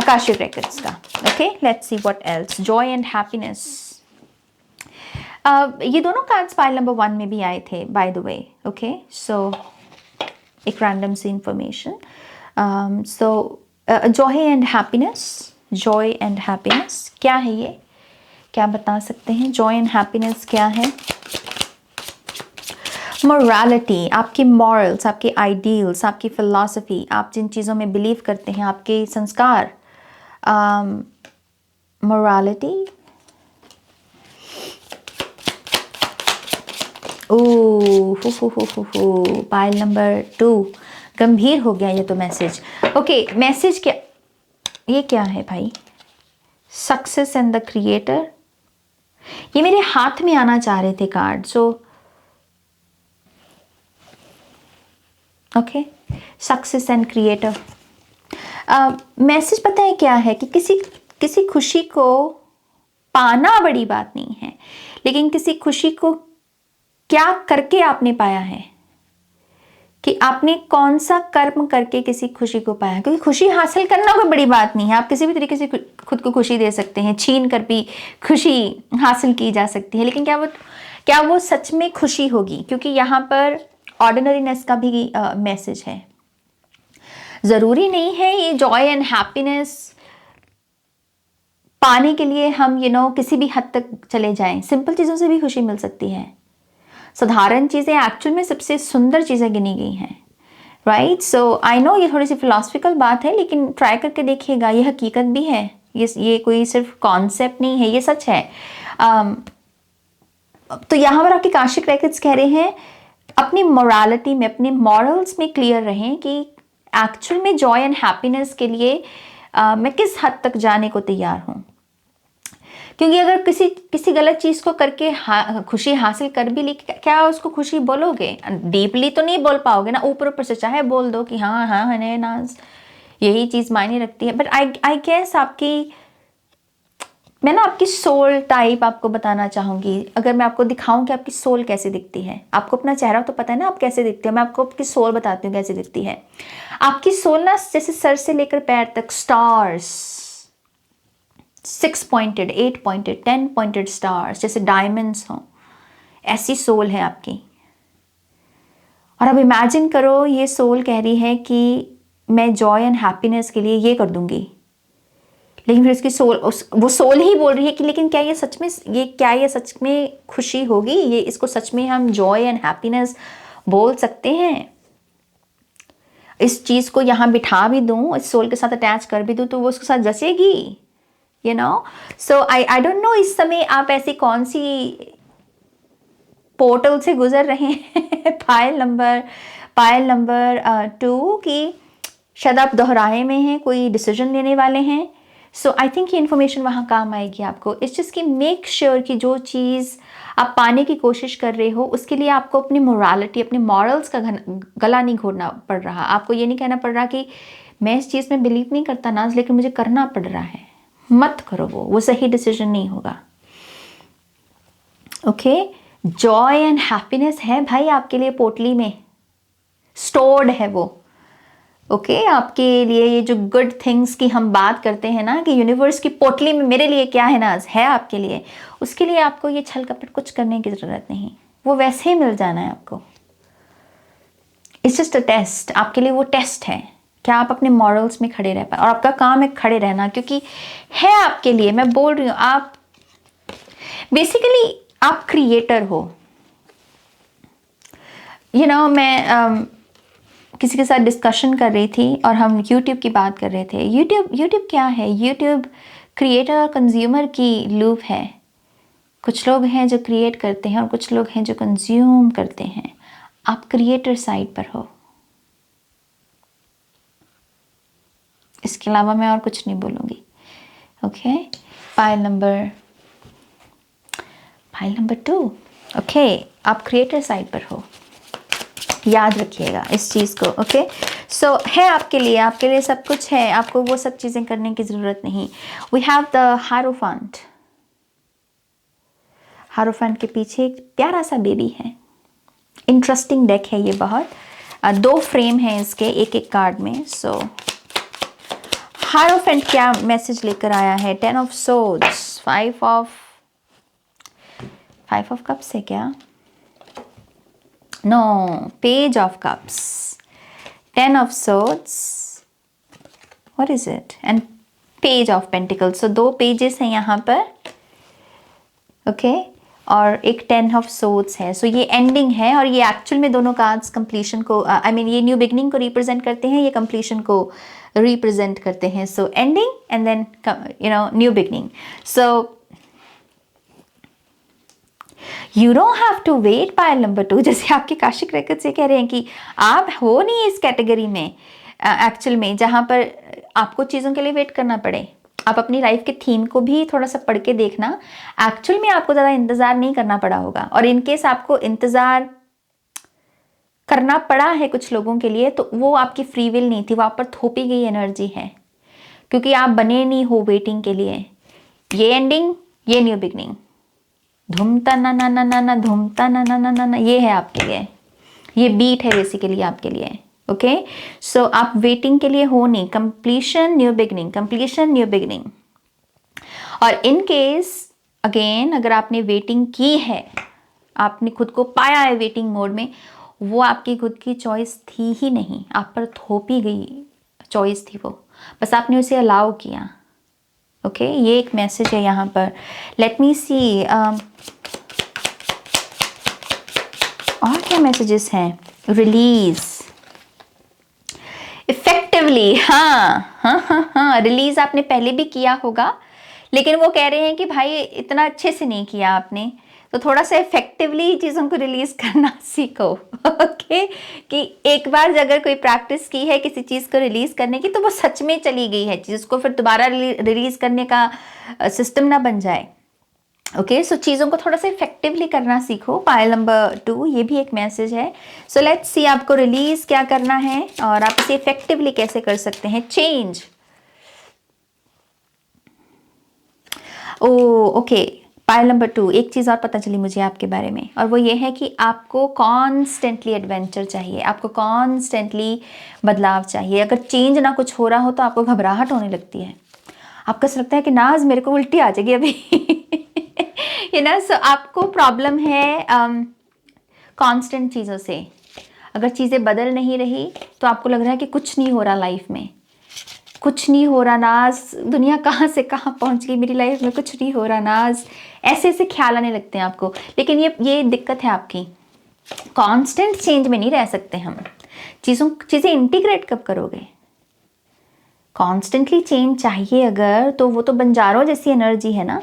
आकाशिक रेकॉर्ड्स का। Okay let's see what else. Joy and happiness. ये दोनों कार्ड्स पाइल नंबर 1 में भी आए थे by the way. Okay so एक रैंडम सी information. So joy and happiness, joy and happiness क्या है, ये क्या बता सकते हैं? जॉय एंड हैप्पीनेस क्या है? मोरालिटी, आपकी मॉरल्स, आपके आइडियल्स, आपकी फिलॉसफी, आप जिन चीज़ों में बिलीव करते हैं, आपके संस्कार। मोरालिटी, पाइल नंबर 2, गंभीर हो गया ये तो मैसेज। ओके मैसेज क्या, ये क्या है भाई? Success and the creator. ये मेरे हाथ में आना चाह रहे थे card. So okay success and creator. Message पता है क्या है कि किसी खुशी को पाना बड़ी बात नहीं है, लेकिन किसी खुशी को क्या करके आपने पाया है, कि आपने कौन सा कर्म करके किसी खुशी को पाया। क्योंकि खुशी हासिल करना कोई बड़ी बात नहीं है, आप किसी भी तरीके से खुद को खुशी दे सकते हैं, छीन कर भी खुशी हासिल की जा सकती है, लेकिन क्या वो सच में खुशी होगी? क्योंकि यहाँ पर ऑर्डिनरीनेस का भी मैसेज है। जरूरी नहीं है ये जॉय एंड हैप्पीनेस पाने के लिए हम किसी भी हद तक चले जाएं। सिंपल चीजों से भी खुशी मिल सकती है। साधारण चीजें एक्चुअल में सबसे सुंदर चीजें गिनी गई हैं, राइट? सो आई नो ये थोड़ी सी फिलोसफिकल बात है, लेकिन ट्राई करके देखिएगा, ये हकीकत भी है। ये कोई सिर्फ कॉन्सेप्ट नहीं है, ये सच है। तो यहाँ पर आपके काशिक रेकॉर्ड्स कह रहे हैं अपनी मोरालिटी में, अपने मॉरल्स में क्लियर रहें कि एक्चुअल में जॉय एंड हैप्पीनेस के लिए मैं किस हद तक जाने को तैयार हूँ। क्योंकि अगर किसी गलत चीज़ को करके खुशी हासिल कर भी ली, क्या उसको खुशी बोलोगे? डीपली तो नहीं बोल पाओगे ना, ऊपर ऊपर से चाहे बोल दो कि हाँ हाँ है नाज, यही चीज़ मायने रखती है। बट आई गेस मैं ना आपकी सोल टाइप आपको बताना चाहूँगी। अगर मैं आपको दिखाऊं कि आपकी सोल कैसे दिखती है, आपको अपना चेहरा तो पता है ना आप कैसे दिखते हो, मैं आपको आपकी सोल बताती हूँ कैसे दिखती है। आपकी सोल ना जैसे सर से लेकर पैर तक stars, 6 pointed, 8 pointed, 10 pointed stars, जैसे डायमंड्स हों, ऐसी सोल है आपकी। और अब इमेजिन करो ये सोल कह रही है कि मैं जॉय एंड हैप्पीनेस के लिए ये कर दूंगी, लेकिन फिर उसकी सोल, वो सोल ही बोल रही है कि लेकिन क्या ये सच में खुशी होगी? ये इसको सच में हम जॉय एंड हैप्पीनेस बोल सकते हैं? इस चीज़ को यहाँ बिठा भी दूँ, इस सोल के साथ अटैच कर भी दूँ, तो वो उसके साथ जचेगी, you know. So I don't know इस समय आप ऐसी कौन सी पोर्टल से गुजर रहे हैं पायल नंबर 2 की शायद आप दोहराए में हैं, कोई डिसीजन लेने वाले हैं। सो आई थिंक ये इन्फॉर्मेशन वहाँ काम आएगी आपको। इट्स जस्ट कि मेक श्योर कि जो चीज़ आप पाने की कोशिश कर रहे हो उसके लिए आपको अपनी मोरालिटी, अपने मॉरल्स का गला नहीं घोटना पड़ रहा। आपको ये नहीं कहना पड़ रहा कि मैं इस चीज़ में बिलीव नहीं करता नाज, लेकिन मुझे करना पड़ रहा है। मत करो, वो सही डिसीजन नहीं होगा। ओके, जॉय एंड हैप्पीनेस है भाई आपके लिए पोटली में स्टोर्ड है वो। ओके, आपके लिए ये जो गुड थिंग्स की हम बात करते हैं ना कि यूनिवर्स की पोटली में मेरे लिए क्या है नाज, है आपके लिए। उसके लिए आपको ये छल कपट कुछ करने की ज़रूरत नहीं, वो वैसे ही मिल जाना है आपको। इट्स जस्ट अ टेस्ट, आपके लिए वो टेस्ट है, क्या आप अपने मॉरल्स में खड़े रह पाए। और आपका काम है खड़े रहना, क्योंकि है आपके लिए, मैं बोल रही हूँ, आप बेसिकली आप क्रिएटर हो। यू नो, मैं किसी के साथ डिस्कशन कर रही थी और हम YouTube की बात कर रहे थे। YouTube क्या है? YouTube क्रिएटर और कंज्यूमर की लूप है। कुछ लोग हैं जो क्रिएट करते हैं और कुछ लोग हैं जो कंज्यूम करते हैं। आप क्रिएटर साइड पर हो, इसके अलावा मैं और कुछ नहीं बोलूँगी। Okay, file number 2। ओके, आप क्रिएटर साइड पर हो, याद रखिएगा इस चीज़ को। ओके, सो है आपके लिए सब कुछ है, आपको वो सब चीज़ें करने की ज़रूरत नहीं। वी हैव द हारोफेंट के पीछे एक प्यारा सा बेबी है। इंटरेस्टिंग डेक है ये बहुत। 2 फ्रेम हैं इसके एक एक कार्ड में। सो हारोफेंट क्या मैसेज लेकर आया है? 10 ऑफ सोर्ड्स, 5 ऑफ कप्स है क्या? No, page of cups, 10 of swords, what is it, and page of pentacles. So 2 pages हैं यहाँ पर। ओके, और एक 10 ऑफ सोर्ड्स है। सो ये एंडिंग है, और ये एक्चुअल में दोनों कार्ड्स कंप्लीशन को, ये न्यू बिगनिंग को रिप्रेजेंट करते हैं, ये कंप्लीशन को रिप्रेजेंट करते हैं। So ending and then new beginning. So you don't have to wait pile number 2। जैसे आपके काशिक रेकर्ड से कह रहे हैं कि आप हो नहीं इस कैटेगरी में एक्चुअल में जहाँ पर आपको चीज़ों के लिए वेट करना पड़े। आप अपनी लाइफ के थीम को भी थोड़ा सा पढ़ के देखना, एक्चुअल में आपको ज़्यादा इंतज़ार नहीं करना पड़ा होगा। और इनकेस आपको इंतज़ार करना पड़ा है कुछ लोगों के लिए, तो वो आपकी फ्री विल नहीं थी, वो आप पर थोपी गई एनर्जी है, क्योंकि आप बने नहीं हो वेटिंग के लिए। ये एंडिंग, ये न्यू बिगनिंग, धूमता ना ना ना ना ना, धूमता ना ना ना ना ना, ये है आपके लिए, ये बीट है बेसिकली आपके लिए। ओके, सो आप वेटिंग के लिए हो नहीं, completion new beginning, completion new beginning. और इन केस अगेन अगर आपने वेटिंग की है, आपने खुद को पाया है वेटिंग मोड में, वो आपकी खुद की चॉइस थी ही नहीं, आप पर थोपी गई चॉइस थी वो, बस आपने उसे अलाउ किया। ओके, ये एक मैसेज है यहाँ पर। लेट मी सी और क्या मैसेजेस हैं। रिलीज इफेक्टिवली, हाँ, रिलीज आपने पहले भी किया होगा, लेकिन वो कह रहे हैं कि भाई इतना अच्छे से नहीं किया आपने, तो थोड़ा सा इफेक्टिवली चीज़ों को रिलीज करना सीखो। ओके, कि एक बार अगर कोई प्रैक्टिस की है किसी चीज़ को रिलीज करने की, तो वो सच में चली गई है चीज़ को, फिर दोबारा रिलीज करने का सिस्टम ना बन जाए। ओके, सो चीज़ों को थोड़ा सा इफेक्टिवली करना सीखो। पायल नंबर 2, ये भी एक मैसेज है। सो लेट्स सी आपको रिलीज क्या करना है और आप इसे इफेक्टिवली कैसे कर सकते हैं। चेंज। ओके, पायल नंबर 2, एक चीज़ और पता चली मुझे आपके बारे में, और वो ये है कि आपको कॉन्स्टेंटली एडवेंचर चाहिए, आपको कॉन्स्टेंटली बदलाव चाहिए। अगर चेंज ना कुछ हो रहा हो तो आपको घबराहट होने लगती है, आपको ऐसा लगता है कि नाज मेरे को उल्टी आ जाएगी अभी। ये ना, सो आपको प्रॉब्लम है कांस्टेंट चीज़ों से। अगर चीज़ें बदल नहीं रही तो आपको लग रहा है कि कुछ नहीं हो रहा लाइफ में, कुछ नहीं हो रहा नाज, दुनिया कहाँ से कहाँ पहुँच गई, मेरी लाइफ में कुछ नहीं हो रहा नाज, ऐसे ऐसे ख्याल आने लगते हैं आपको। लेकिन ये दिक्कत है आपकी, कांस्टेंट चेंज में नहीं रह सकते हम। चीज़ें इंटीग्रेट कब करोगे? कॉन्स्टेंटली चेंज चाहिए अगर, तो वो तो बंजारों जैसी एनर्जी है ना,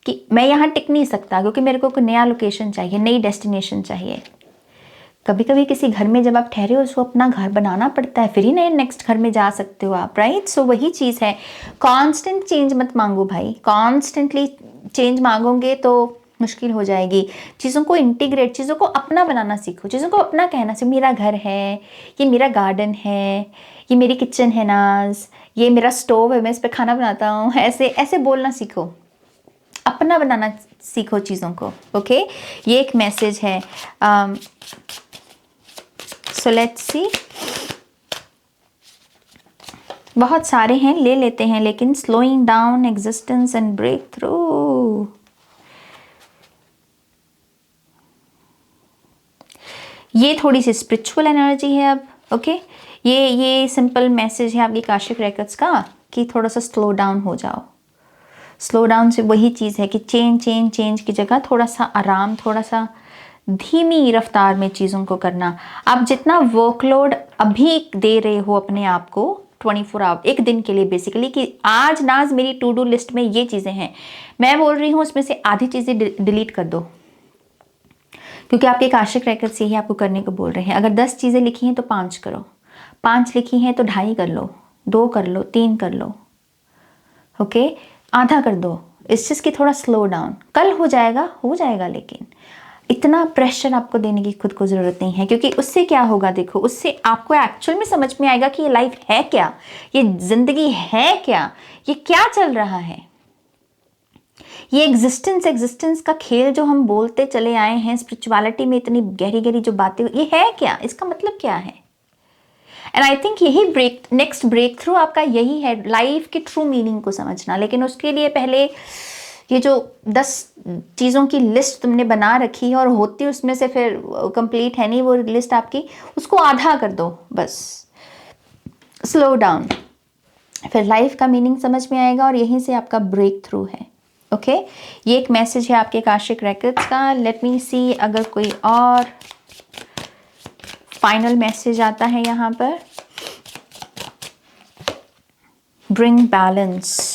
कि मैं यहाँ टिक नहीं सकता क्योंकि मेरे को कोई नया लोकेशन चाहिए, नई डेस्टिनेशन चाहिए। कभी कभी किसी घर में जब आप ठहरे हो उसको अपना घर बनाना पड़ता है, फिर ही नए नेक्स्ट घर में जा सकते हो आप, राइट? सो वही चीज़ है, कांस्टेंट चेंज मत मांगो भाई। कांस्टेंटली चेंज मांगोगे तो मुश्किल हो जाएगी। चीज़ों को इंटीग्रेट, चीज़ों को अपना बनाना सीखो, चीज़ों को अपना कहना सीखो। मेरा घर है, ये मेरा गार्डन है, ये मेरी किचन है नाज, ये मेरा स्टोव है, मैं इस पर खाना बनाता हूँ, ऐसे ऐसे बोलना सीखो, अपना बनाना सीखो चीज़ों को। ओके, ये एक मैसेज है। सो लेट्स सी, बहुत सारे हैं, ले लेते हैं, लेकिन slowing down existence and break through. ये थोड़ी सी स्पिरिचुअल एनर्जी है अब। ओके, ये सिंपल मैसेज है आपकी आकाशिक रेकॉर्ड्स का कि थोड़ा सा स्लो डाउन हो जाओ। स्लो डाउन से वही चीज़ है कि चेंज की जगह थोड़ा सा आराम, थोड़ा सा धीमी रफ्तार में चीज़ों को करना। आप जितना वर्कलोड अभी दे रहे हो अपने आप को 24 आवर, एक दिन के लिए बेसिकली, कि आज नाज मेरी टू डू लिस्ट में ये चीज़ें हैं, मैं बोल रही हूँ उसमें से आधी चीज़ें डिलीट कर दो, क्योंकि आपके आकाशिक रेकॉर्ड से ही आपको करने को बोल रहे हैं। अगर 10 चीज़ें लिखी हैं तो 5 करो, 5 लिखी हैं तो 2.5 कर लो, 2 कर लो, 3 कर लो। ओके, आधा कर दो। इस चीज़ की थोड़ा स्लो डाउन, कल हो जाएगा, लेकिन इतना प्रेशर आपको देने की खुद को ज़रूरत नहीं है, क्योंकि उससे क्या होगा देखो, उससे आपको एक्चुअल में समझ में आएगा कि ये लाइफ है क्या, ये ज़िंदगी है क्या, ये क्या चल रहा है। ये एग्जिस्टेंस का खेल जो हम बोलते चले आए हैं, स्पिरिचुअलिटी में इतनी गहरी गहरी जो बातें, ये है क्या, इसका मतलब क्या है? एंड आई थिंक यही नेक्स्ट ब्रेक थ्रू आपका यही है, लाइफ की ट्रू मीनिंग को समझना। लेकिन उसके लिए पहले ये जो 10 चीज़ों की लिस्ट तुमने बना रखी है और होती उसमें से फिर कंप्लीट है नहीं वो लिस्ट आपकी, उसको आधा कर दो बस, स्लो डाउन, फिर लाइफ का मीनिंग समझ में आएगा और यहीं से आपका ब्रेक थ्रू है। ओके, ये एक मैसेज है आपके आकाशिक रेकॉर्ड्स का। लेट मी सी अगर कोई और फाइनल मैसेज आता है यहाँ पर। Bring balance.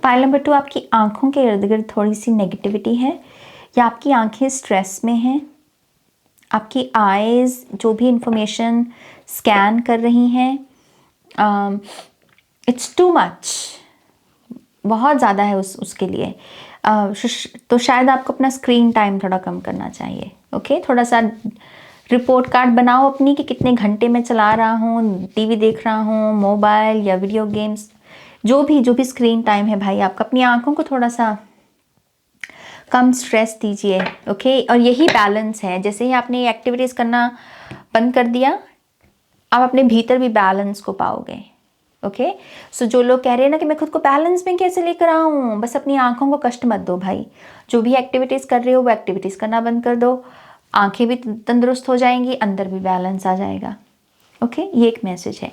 पाइल नंबर 2, आपकी आंखों के इर्द गिर्द थोड़ी सी नेगेटिविटी है, या आपकी आंखें स्ट्रेस में हैं, आपकी आईज जो भी इंफॉर्मेशन स्कैन कर रही हैं, इट्स टू मच, बहुत ज़्यादा है उसके लिए। तो शायद आपको अपना स्क्रीन टाइम थोड़ा कम करना चाहिए। ओके, थोड़ा सा रिपोर्ट कार्ड बनाओ अपनी कि कितने घंटे मैं चला रहा हूँ, टीवी देख रहा हूँ, मोबाइल या वीडियो गेम्स, जो भी स्क्रीन टाइम है भाई आपका, अपनी आंखों को थोड़ा सा कम स्ट्रेस दीजिए। ओके, और यही बैलेंस है। जैसे ही आपने ये एक्टिविटीज़ करना बंद कर दिया, आप अपने भीतर भी बैलेंस को पाओगे। ओके, सो जो लोग कह रहे हैं ना कि मैं खुद को बैलेंस में कैसे लेकर आऊँ, बस अपनी आंखों को कष्ट मत दो भाई। जो भी एक्टिविटीज़ कर रहे हो वो एक्टिविटीज़ करना बंद कर दो, आंखें भी तंदुरुस्त हो जाएंगी, अंदर भी बैलेंस आ जाएगा। ओके, ये एक मैसेज है।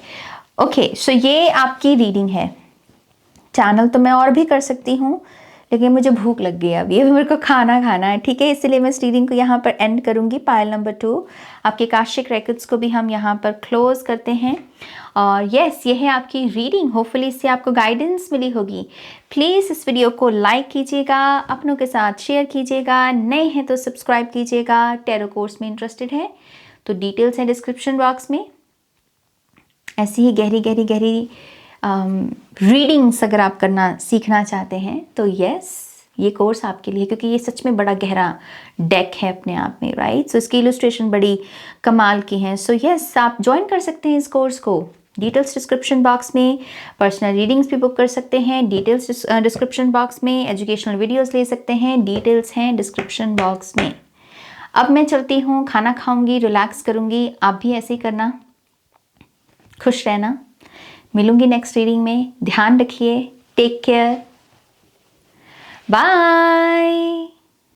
ओके, सो ये आपकी रीडिंग है। चैनल तो मैं और भी कर सकती हूँ, लेकिन मुझे भूख लग गई अभी मेरे को खाना खाना है, ठीक है। इसलिए मैं इस रीडिंग को यहाँ पर एंड करूँगी। पायल नंबर 2, आपके काशिक रेकॉर्ड्स को भी हम यहाँ पर क्लोज करते हैं। और यस, ये है आपकी रीडिंग। होपफुली इससे आपको गाइडेंस मिली होगी। प्लीज़ इस वीडियो को लाइक कीजिएगा, अपनों के साथ शेयर कीजिएगा, नए हैं तो सब्सक्राइब कीजिएगा। टैरो कोर्स में इंटरेस्टेड है तो डिटेल्स हैं डिस्क्रिप्शन बॉक्स में। ऐसी ही गहरी रीडिंग्स अगर आप करना सीखना चाहते हैं तो यस, ये कोर्स आपके लिए, क्योंकि ये सच में बड़ा गहरा डेक है अपने आप में, राइट। सो इसकी इलस्ट्रेशन बड़ी कमाल की हैं। सो यस, आप ज्वाइन कर सकते हैं इस कोर्स को। डिटेल्स डिस्क्रिप्शन बॉक्स में। पर्सनल रीडिंग्स भी बुक कर सकते हैं, डिटेल्स डिस्क्रिप्शन बॉक्स में। एजुकेशनल वीडियोस ले सकते हैं, डिटेल्स हैं डिस्क्रिप्शन बॉक्स में। अब मैं चलती हूँ, खाना खाऊंगी, रिलैक्स करूँगी। आप भी ऐसे ही करना, खुश रहना। मिलूंगी नेक्स्ट रीडिंग में। ध्यान रखिए, टेक केयर, बाय।